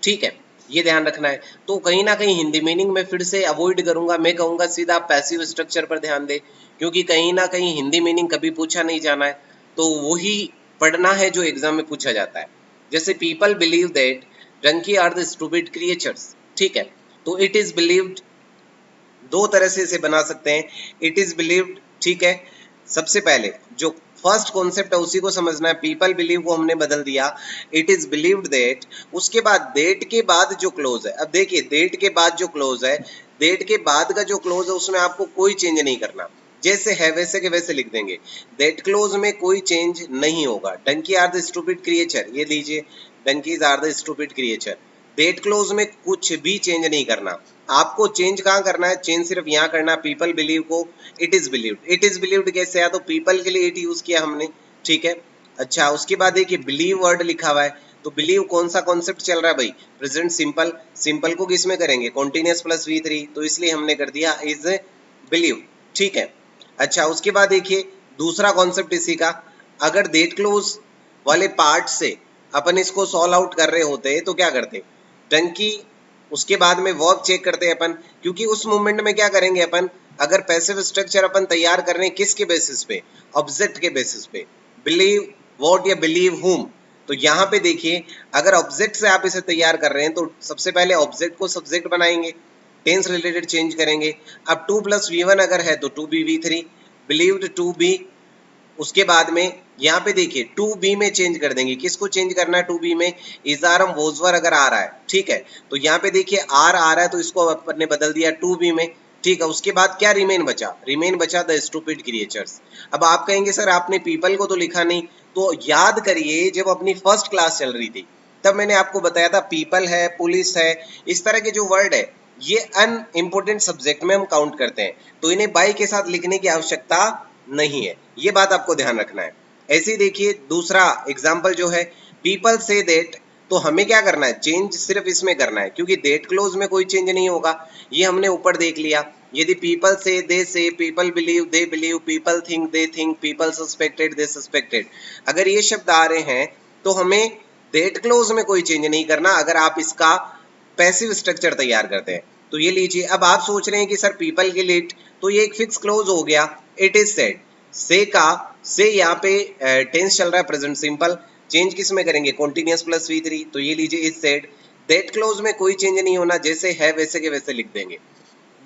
ठीक है, ये ध्यान रखना है। तो कहीं ना कहीं हिंदी मीनिंग में फिर से अवॉइड करूंगा, मैं कहूंगा सीधा पैसिव स्ट्रक्चर पर ध्यान दे, क्योंकि कहीं ना कहीं हिंदी मीनिंग कभी पूछा नहीं जाना है, तो वही पढ़ना है जो एग्जाम में पूछा जाता है। जैसे people believe that donkey are the stupid creatures, ठीक है। तो इट इज बिलीव्ड, दो तरह से इसे बना सकते हैं, इट इज बिलीव्ड, ठीक है। सबसे पहले जो फर्स्ट कॉन्सेप्ट है उसी को समझना है, पीपल बिलीव को हमने बदल दिया, इट इज बिलीव्ड दैट। उसके बाद देट के बाद जो क्लोज है, अब देखिए देट के बाद जो क्लोज है, देट के बाद का जो क्लोज है उसमें आपको कोई चेंज नहीं करना, जैसे है वैसे के वैसे लिख देंगे। देट क्लोज में कोई चेंज नहीं होगा। Donkey are the stupid creature, ये लीजिए donkeys are the stupid creature. That clause में कुछ भी चेंज नहीं करना। आपको चेंज कहाँ करना है, चेंज सिर्फ यहाँ करना, पीपल बिलीव को it is believed. It is believed कैसे आया, तो पीपल के लिए इट यूज किया हमने, ठीक है। अच्छा उसके बाद देखिए बिलीव वर्ड लिखा हुआ है, तो बिलीव कौन सा कॉन्सेप्ट चल रहा है भाई, प्रेजेंट सिंपल। सिंपल को किस में करेंगे, कॉन्टिन्यूअस प्लस v3, तो इसलिए हमने कर दिया इज बिलीव, ठीक है। अच्छा उसके बाद देखिए दूसरा कॉन्सेप्ट इसी का, अगर देट क्लोज वाले पार्ट से अपन इसको सॉल्व आउट कर रहे होते तो क्या करते, डंकी, उसके बाद में वर्ब चेक करते हैं अपन, क्योंकि उस मोमेंट में क्या करेंगे अपन, अगर पैसिव स्ट्रक्चर अपन तैयार कर रहे हैं किसके बेसिस पे, ऑब्जेक्ट के बेसिस पे, बिलीव व्हाट या बिलीव हुम। तो यहाँ पे देखिए अगर ऑब्जेक्ट से आप इसे तैयार कर रहे हैं तो सबसे पहले ऑब्जेक्ट को सब्जेक्ट बनाएंगे, टेंस रिलेटेड चेंज करेंगे। अब 2 + v1 अगर है तो 2b v3, बिलीव्ड 2b। उसके बाद में यहाँ पे देखिए 2b में चेंज कर देंगे, किसको चेंज करना है 2b में, इजारम वोजवर अगर आ रहा है, ठीक है, तो यहाँ पे देखिए आर आ रहा है तो इसको अपन ने बदल दिया 2b में, ठीक है। उसके बाद क्या रिमेन बचा, रिमेन बचा द स्टूपिड क्रिएचर्स। अब आप कहेंगे सर आपने पीपल को तो लिखा नहीं, तो याद करिए जब अपनी फर्स्ट क्लास चल रही थी तब मैंने आपको बताया था पीपल है, पुलिस है, इस तरह के जो वर्ड है ये अनइम्पोर्टेंट सब्जेक्ट में हम काउंट करते हैं, तो इन्हें बाई के साथ लिखने की आवश्यकता नहीं है, ये बात आपको ध्यान रखना है। ऐसे ही देखिए दूसरा एग्जाम्पल जो है, पीपल से देट, तो हमें क्या करना है, चेंज सिर्फ इसमें करना है, क्योंकि देट क्लोज में कोई चेंज नहीं होगा, ये हमने ऊपर देख लिया। यदि पीपल से, people believe they believe, people think they think, people suspected they suspected, अगर ये शब्द आ रहे हैं तो हमें देट क्लोज में कोई चेंज नहीं करना अगर आप इसका पैसिव स्ट्रक्चर तैयार करते हैं। तो ये लीजिए, अब आप सोच रहे हैं कि सर पीपल के लिए तो ये एक फिक्स क्लोज हो गया, इट इज सेड। से का, से यहाँ पे टेंस चल रहा है प्रेजेंट सिंपल, चेंज किस में करेंगे, कॉन्टिन्यूअस प्लस v3, तो ये लीजिए इज सेड। दैट क्लोज में कोई चेंज नहीं होना, जैसे है वैसे के वैसे लिख देंगे।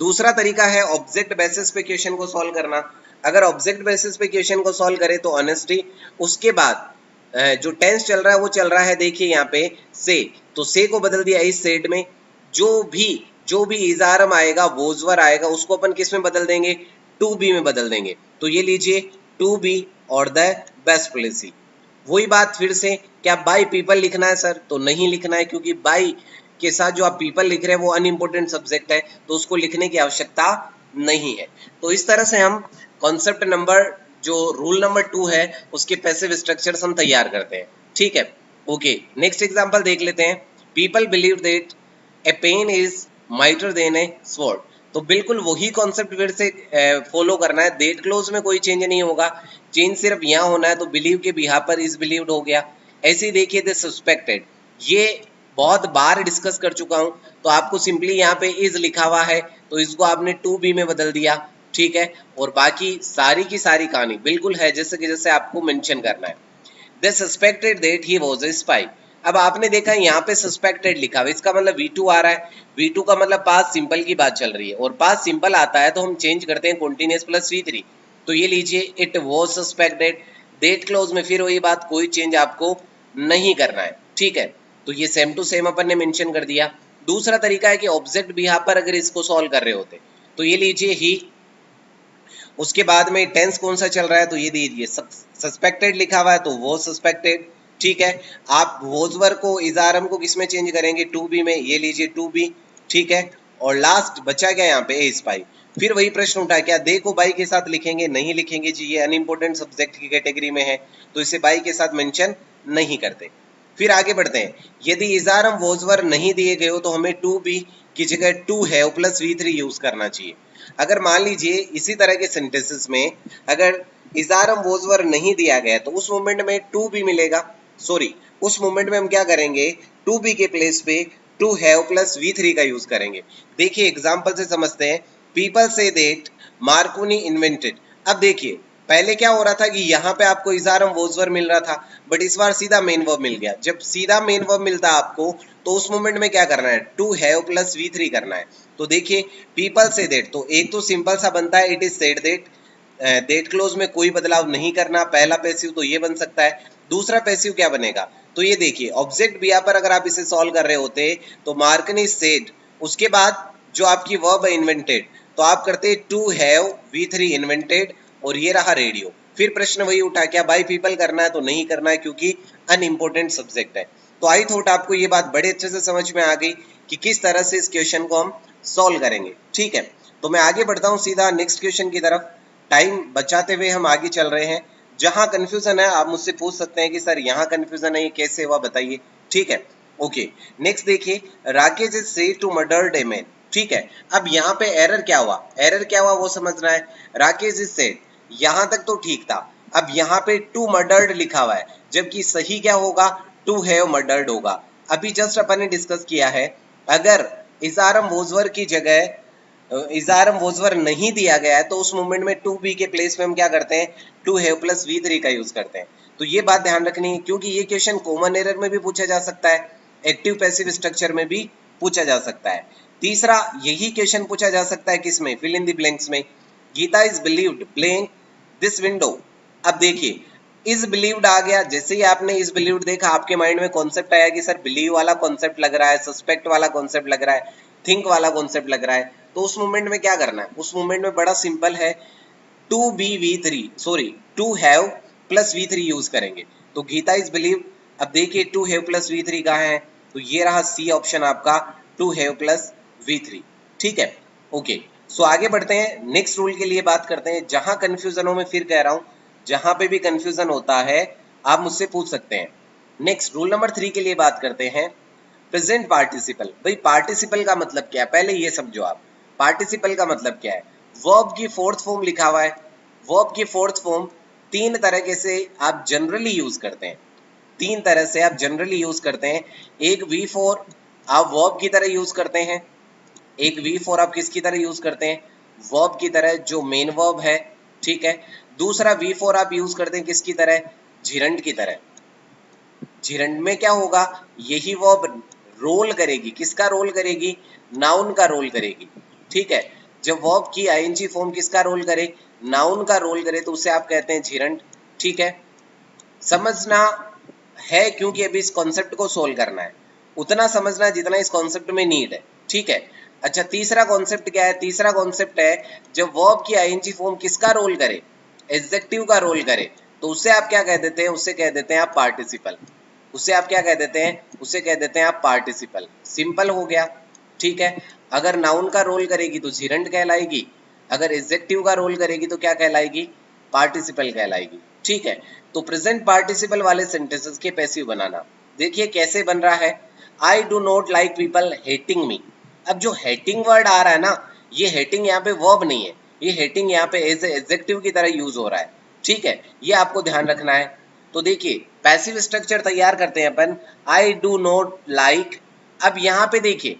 दूसरा तरीका है ऑब्जेक्ट बेसिस पे क्वेश्चन को सॉल्व करना। अगर ऑब्जेक्ट बेसिस पे क्वेश्चन को सॉल्व करें तो ऑनेस्टी, उसके बाद जो टेंस चल रहा है वो चल रहा है देखिए यहाँ पे से, तो से को बदल दिया इस सेड में। जो भी इजारम आएगा, वोजवर आएगा, उसको अपन किस में बदल देंगे, 2b में बदल देंगे। तो ये लीजिए 2b और द बेस्ट पॉलिसी। वही बात फिर से, क्या बाई पीपल लिखना है सर, तो नहीं लिखना है, क्योंकि बाई के साथ जो आप पीपल लिख रहे हैं वो अनइम्पोर्टेंट सब्जेक्ट है, तो उसको लिखने की आवश्यकता नहीं है। तो इस तरह से हम कॉन्सेप्ट नंबर, जो रूल नंबर 2 है, उसके पैसिव स्ट्रक्चर्स हम तैयार करते हैं, ठीक है। ओके, नेक्स्ट एग्जांपल देख लेते हैं। People believe that a pen is mightier than a sword, तो बिल्कुल वही कॉन्सेप्ट फिर से फॉलो करना है। दैट क्लोज में कोई चेंज नहीं होगा, चेंज सिर्फ यहाँ होना है, तो बिलीव के बिहाफ पर इज बिलीव्ड हो गया। ऐसे ही देखिए द सस्पेक्टेड, ये बहुत बार डिस्कस कर चुका हूं, तो आपको सिंपली यहाँ पे इज लिखा हुआ है तो इसको आपने टू बी में बदल दिया, ठीक है। और बाकी सारी की सारी कहानी बिल्कुल है जैसे कि जैसे आपको मेंशन करना है। They suspected that he was a spy. अब आपने देखा यहाँ पे सस्पेक्टेड लिखा हुआ, इसका मतलब V2 आ रहा है, V2 का मतलब पास्ट सिंपल की बात चल रही है, और पास्ट सिंपल आता है तो हम चेंज करते हैं कॉन्टिन्यूस प्लस V3। तो ये लीजिए it was suspected, that clause में फिर वही बात, कोई चेंज आपको नहीं करना है, ठीक है। तो ये सेम टू सेम अपन ने मेंशन कर दिया। दूसरा तरीका है कि ऑब्जेक्ट बिहाफ पर अगर इसको सॉल्व कर रहे होते तो ये लीजिए ही, उसके बाद में टेंस कौन सा चल रहा है तो ये दीजिए सस्पेक्टेड लिखा हुआ है तो वो सस्पेक्टेड, ठीक है। आप वोजवर को इजारम को किस में चेंज करेंगे, टू बी में, ये लीजिए टू बी, ठीक है। और लास्ट बचा क्या यहाँ पे, ए स्पाई। फिर वही प्रश्न उठा, क्या दे को बाई के साथ लिखेंगे, नहीं लिखेंगे जी, ये अनइम्पोर्टेंट सब्जेक्ट की कैटेगरी में है तो इसे बाई के साथ मेंशन नहीं करते। फिर आगे बढ़ते हैं, यदि इजारम वोजवर नहीं दिए गए हो तो हमें टू बी की जगह टू है प्लस V3 यूज करना चाहिए। अगर मान लीजिए इसी तरह के सेंटेंसेस में अगर इजारम वोजवर नहीं दिया गया तो उस मोमेंट में टू बी मिलेगा, सॉरी उस मोमेंट में हम क्या करेंगे, टू बी के प्लेस पे टू हैव प्लस V3 का यूज करेंगे। देखिए एग्जांपल से समझते हैं, people say that Markovnikov invented. अब देखिए पहले क्या हो रहा था कि यहाँ पे आपको इजारम वोजवर मिल रहा था, बट इस बार सीधा मेन वर्ब मिल गया। जब सीधा मेन वर्ब मिलता है आपको तो उस मोमेंट में क्या करना है, टू हैव प्लस V3 करना है। तो देखिए पीपल से दैट, तो एक तो सिंपल सा बनता है it is said that, that close में कोई बदलाव नहीं करना, पहला पैसिव तो ये बन सकता है। दूसरा पैसिव क्या बनेगा, तो ये देखिए ऑब्जेक्ट बिया पर अगर आप इसे सॉल्व कर रहे होते तो मार्कनी सेड, उसके बाद जो आपकी वर्ब है इन्वेंटेड, तो आप करते टू हैव V3 इन्वेंटेड, और ये रहा रेडियो। फिर प्रश्न वही उठा, क्या बाय पीपल करना है तो नहीं करना है क्योंकि अनइम्पोर्टेंट सब्जेक्ट है। तो आई थॉट आपको ये बात बड़े अच्छे से समझ में आ गई कि किस तरह से इस क्वेश्चन को हम सॉल्व करेंगे, ठीक है। तो मैं आगे बढ़ता हूँ सीधा नेक्स्ट क्वेश्चन की तरफ, टाइम बचाते हुए हम आगे चल रहे हैं। जहां कंफ्यूजन है आप मुझसे पूछ सकते हैं कि सर यहाँ कंफ्यूजन है ये कैसे हुआ बताइए, ठीक है। ओके नेक्स्ट देखिए, Rakesh is said to murdered a man, ठीक है। अब यहाँ पे एरर क्या हुआ, एरर क्या हुआ वो समझना है। राकेश इज सेड, यहाँ तक तो ठीक था, अब यहाँ पे टू मर्डर्ड लिखा हुआ है, जबकि सही क्या होगा, टू हैव मर्डर्ड होगा। अभी जस्ट अपन ने डिस्कस किया है, अगर इजारम वोजवर की जगह इजारम वोजवर नहीं दिया गया है तो उस मोमेंट में टू बी के प्लेस में हम क्या करते हैं, टू हैव प्लस V3 का यूज करते हैं। तो ये बात ध्यान रखनी है क्योंकि ये क्वेश्चन कॉमन एरर में भी पूछा जा सकता है, एक्टिव पैसिव स्ट्रक्चर में भी पूछा जा सकता है। तीसरा यही क्वेश्चन पूछा जा सकता है किसमें, फिल इन द ब्लैंक्स में। Geeta is believed playing this window. अब देखिए इज बिलीव्ड आ गया, जैसे ही आपने इज बिलीव्ड देखा आपके माइंड में कॉन्सेप्ट आया कि सर बिलीव वाला कॉन्सेप्ट लग रहा है, सस्पेक्ट वाला कॉन्सेप्ट लग रहा है, थिंक वाला कॉन्सेप्ट लग रहा है। तो उस मोमेंट में क्या करना है, उस मोमेंट में बड़ा सिंपल है, to be V3 sorry to have plus V3 use करेंगे। तो गीता इज बिलीव, अब देखिए टू हैव प्लस V3 कहाँ है, तो ये रहा सी ऑप्शन आपका, टू हैव प्लस V3, ठीक है। ओके सो आगे बढ़ते हैं, नेक्स्ट रूल के लिए बात करते हैं। जहां कंफ्यूजन हो, मैं फिर कह रहा हूं जहां पे भी कंफ्यूजन होता है आप मुझसे पूछ सकते हैं। नेक्स्ट रूल नंबर 3 के लिए बात करते हैं, प्रेजेंट पार्टिसिपल। भाई पार्टिसिपल का मतलब क्या है, पहले ये समझो आप, पार्टिसिपल का मतलब क्या है। वर्ब की फोर्थ फॉर्म लिखा हुआ है, वर्ब की फोर्थ फॉर्म तीन तरह से आप जनरली यूज करते हैं, तीन तरह से आप जनरली यूज करते हैं। एक V4 आप वर्ब की तरह यूज करते हैं, एक V4 आप किसकी तरह यूज करते हैं, वर्ब की तरह जो मेन वर्ब है, ठीक है। दूसरा V4 आप यूज करते हैं किसकी तरह, झिरंड की तरह। झिरंड में क्या होगा, यही वर्ब रोल करेगी, किसका रोल करेगी, नाउन का रोल करेगी, ठीक है। जब वर्ब की ING फॉर्म किसका रोल करे, नाउन का रोल करे, तो उसे आप कहते हैं झिरंड, ठीक है। समझना है क्योंकि अभी इस कॉन्सेप्ट को सोल्व करना है, उतना समझना जितना इस कॉन्सेप्ट में नीड है, ठीक है। अच्छा तीसरा कॉन्सेप्ट क्या है, तीसरा कॉन्सेप्ट है जब वर्ब की ING फॉर्म किसका रोल करे, एडजेक्टिव का रोल करे, तो उसे आप क्या कह देते हैं, उसे कह देते हैं आप पार्टिसिपल। उसे आप क्या कह देते हैं, उसे कह देते हैं आप पार्टिसिपल। सिंपल हो गया, ठीक है। अगर नाउन का रोल करेगी तो झिरंड कहलाएगी, अगर एडजेक्टिव का रोल करेगी तो क्या कहलाएगी, पार्टिसिपल कहलाएगी, ठीक है। तो प्रेजेंट पार्टिसिपल वाले सेंटेंसेस के पैसिव बनाना, देखिए कैसे बन रहा है। I do not like people hating me. अब जो हेटिंग वर्ड आ रहा है ना, ये हेटिंग यहाँ पे वर्ब नहीं है, ये हेटिंग यहाँ पे एज एडजेक्टिव की तरह यूज हो रहा है, ठीक है। ये आपको ध्यान रखना है। तो देखिए पैसिव स्ट्रक्चर तैयार करते हैं अपन, आई डू नॉट लाइक। अब यहाँ पे देखिए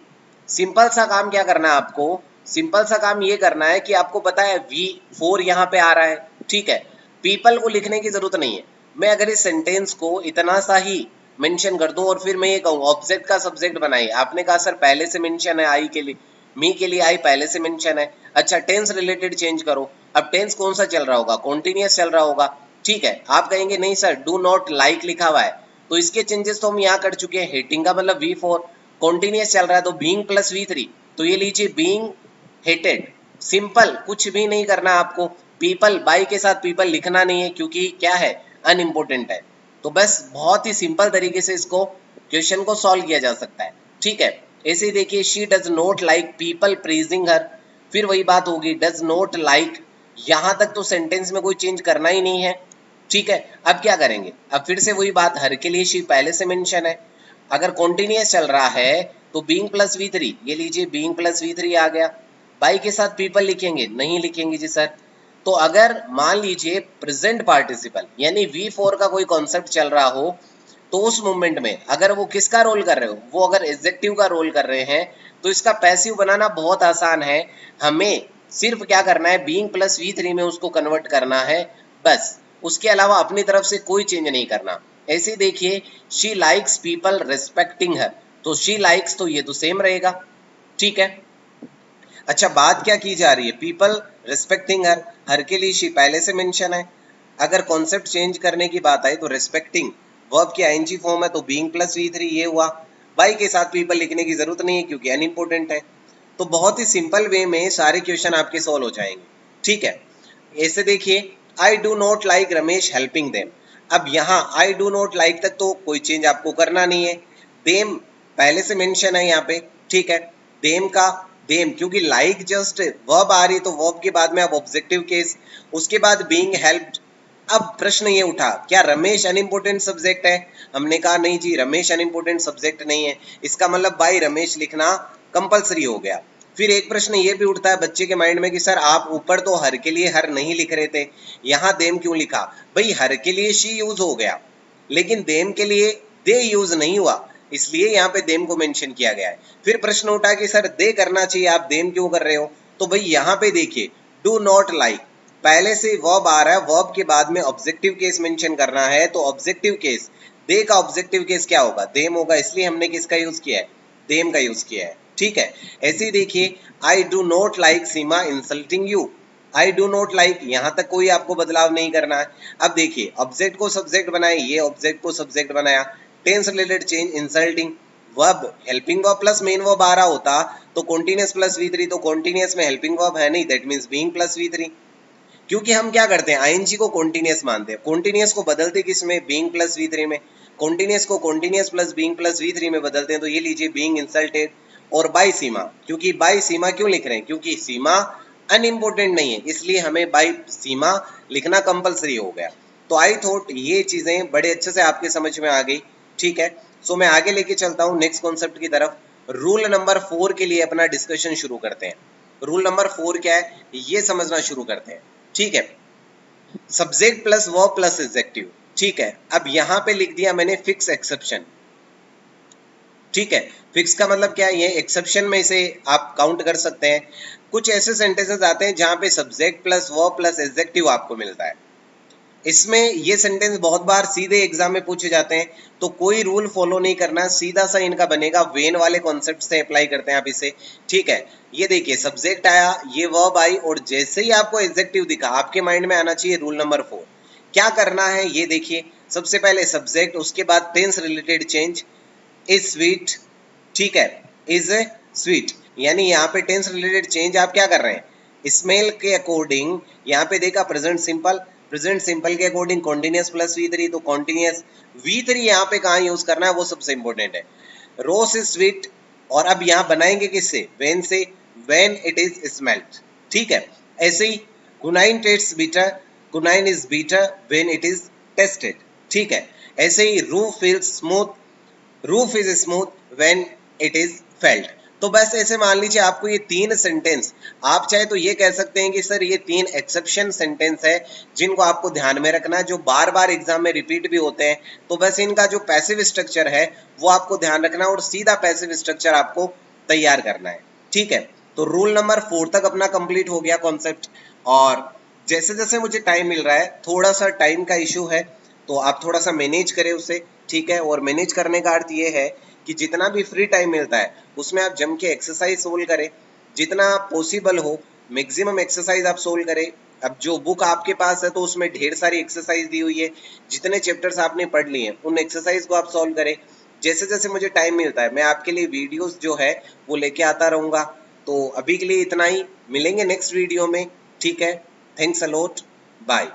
सिंपल सा काम क्या करना है आपको, सिंपल सा काम ये करना है कि आपको पता है V4 यहाँ पे आ रहा है, ठीक है, पीपल को लिखने की जरूरत नहीं है। मैं अगर इस सेंटेंस को इतना सा ही मेंशन कर दूं और फिर मैं ये कहूँ ऑब्जेक्ट का सब्जेक्ट बनाइए, आपने कहा सर पहले से मेंशन है आई के लिए, मी के लिए आई पहले से मेंशन है। अच्छा टेंस रिलेटेड चेंज करो, अब टेंस कौन सा चल रहा होगा, कॉन्टिन्यूअस चल रहा होगा, ठीक है। आप कहेंगे नहीं सर डू नॉट लाइक लिखा हुआ है, तो इसके चेंजेस तो हम यहाँ कर चुके हैं, हेटिंग का मतलब V4, कॉन्टिन्यूअस चल रहा है तो बीइंग प्लस V3, तो ये लीजिए बीइंग हेटेड, सिंपल, कुछ भी नहीं करना आपको। पीपल बाई के साथ पीपल लिखना नहीं है क्योंकि क्या है अनइम्पोर्टेंट है। तो बस बहुत ही सिंपल तरीके से इसको क्वेश्चन को सॉल्व किया जा सकता है, ठीक है। ऐसे ही देखिए she does not like people praising her, फिर वही बात होगी डज नॉट लाइक, यहां तक तो सेंटेंस में कोई चेंज करना ही नहीं है, ठीक है। अब क्या करेंगे, अब फिर से वही बात, हर के लिए शी पहले से मेंशन है, अगर कॉन्टिन्यूअस चल रहा है तो बीइंग प्लस V3, ये लीजिए बीइंग प्लस V3 आ गया। बाई के साथ पीपल लिखेंगे, नहीं लिखेंगे जी सर। तो अगर मान लीजिए प्रेजेंट पार्टिसिपल यानी V4 का कोई कॉन्सेप्ट चल रहा हो, तो उस मूवमेंट में अगर वो किसका रोल कर रहे हो, वो अगर एडजेक्टिव का रोल कर रहे हैं, तो इसका पैसिव बनाना बहुत आसान है। हमें सिर्फ क्या करना है, बीइंग प्लस V3 में उसको कन्वर्ट करना है बस, उसके अलावा अपनी तरफ से कोई चेंज नहीं करना। ऐसे देखिए शी लाइक्स पीपल रिस्पेक्टिंग हर, तो शी लाइक्स तो ये तो सेम रहेगा, ठीक है। अच्छा बात क्या की जा रही है, पीपल रिस्पेक्टिंग हर के लिए शी पहले से मेंशन है। अगर कॉन्सेप्ट चेंज करने की बात आई तो रिस्पेक्टिंग वर्ब की आईएनजी फॉर्म है तो बीइंग प्लस V3 ये हुआ, बाई के साथ पीपल लिखने की जरूरत नहीं है क्योंकि अनइम्पोर्टेंट है। तो बहुत ही सिंपल वे में सारे क्वेश्चन आपके सॉल्व हो जाएंगे, ठीक है। ऐसे देखिए I do not like Ramesh helping them, अब यहाँ आई डू नॉट लाइक तक तो कोई चेंज आपको करना नहीं है, देम पहले से मेंशन है यहाँ पे, ठीक है। देम का देम क्योंकि लाइक जस्ट वर्ब आ रही तो वर्ब के बाद में अब ऑब्जेक्टिव केस, उसके बाद बीइंग हेल्प्ड। अब प्रश्न ये उठा क्या रमेश अनइम्पोर्टेंट सब्जेक्ट है, हमने कहा नहीं जी रमेश अनइम्पोर्टेंट सब्जेक्ट नहीं है, इसका मतलब बाई रमेश लिखना कंपलसरी हो गया। फिर एक प्रश्न ये भी उठता है बच्चे के माइंड में कि सर आप ऊपर तो हर के लिए हर नहीं लिख रहे थे, यहाँ देम क्यों लिखा, भाई हर के लिए शी यूज हो गया लेकिन देम के लिए दे यूज नहीं हुआ, इसलिए यहाँ पे देम को मेंशन किया गया है। फिर प्रश्न उठा कि सर दे करना चाहिए आप देम क्यों कर रहे हो, तो भाई यहाँ पे देखिए डू नॉट लाइक पहले से वर्ब आ रहा है, वर्ब के बाद में ऑब्जेक्टिव केस मेंशन करना है, तो ऑब्जेक्टिव केस दे का ऑब्जेक्टिव केस क्या होगा, देम होगा, इसलिए हमने किसका यूज किया है, देम का यूज किया है, ठीक है। ऐसे ही देखिए I do not like Seema insulting you, I do not like यहाँ तक कोई आपको बदलाव नहीं करना है। अब देखिए ऑब्जेक्ट को सब्जेक्ट बनाए, ये ऑब्जेक्ट को सब्जेक्ट बनाया, tense related change insulting, verb helping verb plus main verb आ रहा होता तो कॉन्टिन्यूअस प्लस V3, तो कॉन्टिन्यूअस में हेल्पिंग वर्ब है नहीं, that means being plus V3। क्योंकि हम क्या करते हैं आईएनजी को कॉन्टिन्यूअस मानते हैं, कॉन्टिन्यूअस को बदलते किस में, बीइंग प्लस V3 में, कॉन्टिन्यूअस को continuous plus being plus V3 में बदलते हैं, तो ये लीजिए बीइंग इंसल्टेड। और बाई सीमा, क्योंकि बाई सीमा क्यों लिख रहे हैं, क्योंकि सीमा अनइम्पोर्टेंट नहीं है इसलिए हमें बाई सीमा लिखना कंपलसरी हो गया। तो आई थॉट ये चीजें बड़े अच्छे से आपके समझ में आ गई, ठीक है। सो मैं आगे लेके चलता हूँ नेक्स्ट कॉन्सेप्ट की तरफ। रूल नंबर 4 के लिए अपना डिस्कशन शुरू करते हैं। रूल नंबर 4 क्या है ये समझना शुरू करते हैं, ठीक है। Subject plus verb plus adjective, ठीक है। अब यहां पे लिख दिया मैंने फिक्स एक्सेप्शन, ठीक है। फिक्स का मतलब क्या है, ये एक्सेप्शन में इसे आप काउंट कर सकते हैं। कुछ ऐसे सेंटेंसेस आते हैं जहां पे subject plus verb plus adjective आपको मिलता है, इसमें ये सेंटेंस बहुत बार सीधे एग्जाम में पूछे जाते हैं, तो कोई रूल फॉलो नहीं करना, सीधा सा इनका बनेगा, वेन वाले कॉन्सेप्ट से अप्लाई करते हैं आप इसे, ठीक है। ये देखिए सब्जेक्ट आया, ये वर्ब आई, और जैसे ही आपको एडजेक्टिव दिखा आपके माइंड में आना चाहिए रूल नंबर 4। क्या करना है ये देखिए, सबसे पहले सब्जेक्ट, उसके बाद tense related change, is sweet, ठीक है, इज स्वीट, यानी यहाँ पे टेंस रिलेटेड चेंज आप क्या कर रहे हैं, स्मेल के अकॉर्डिंग, यहाँ पे देखा प्रेजेंट सिंपल, प्रेजेंट सिंपल के अकॉर्डिंग कॉन्टिन्यूअस प्लस V3, तो कॉन्टिन्यूअस V3 यहाँ पे कहाँ यूज करना है वो सबसे इंपॉर्टेंट है। रोज इज स्वीट, और अब यहाँ बनाएंगे किससे, वेन से, वेन इट इज स्मेल्ट, ठीक है। ऐसे ही quinine tastes bitter, quinine is bitter when it is tasted, ठीक है। ऐसे ही roof feels smooth, roof is smooth when it is felt, तो बस ऐसे मान लीजिए आपको ये 3 सेंटेंस, आप चाहे तो ये कह सकते हैं कि सर ये 3 एक्सेप्शन सेंटेंस है जिनको आपको ध्यान में रखना है, जो बार बार एग्जाम में रिपीट भी होते हैं। तो बस इनका जो पैसिव स्ट्रक्चर है वो आपको ध्यान रखना है और सीधा पैसिव स्ट्रक्चर आपको तैयार करना है। ठीक है, तो रूल नंबर 4 तक अपना कंप्लीट हो गया कॉन्सेप्ट। और जैसे जैसे मुझे टाइम मिल रहा है, थोड़ा सा टाइम का इशू है तो आप थोड़ा सा मैनेज करें उसे। ठीक है, और मैनेज करने का अर्थ ये है कि जितना भी फ्री टाइम मिलता है उसमें आप जम के एक्सरसाइज सोल्व करें, जितना पॉसिबल हो मैक्सिमम एक्सरसाइज आप सोल्व करें। अब जो बुक आपके पास है तो उसमें ढेर सारी एक्सरसाइज दी हुई है, जितने चैप्टर्स आपने पढ़ लिए हैं उन एक्सरसाइज को आप सॉल्व करें। जैसे जैसे मुझे टाइम मिलता है मैं आपके लिए वीडियोस जो है वो लेके आता रहूंगा। तो अभी के लिए इतना ही, मिलेंगे नेक्स्ट वीडियो में। ठीक है, थैंक्स अ लॉट, बाय।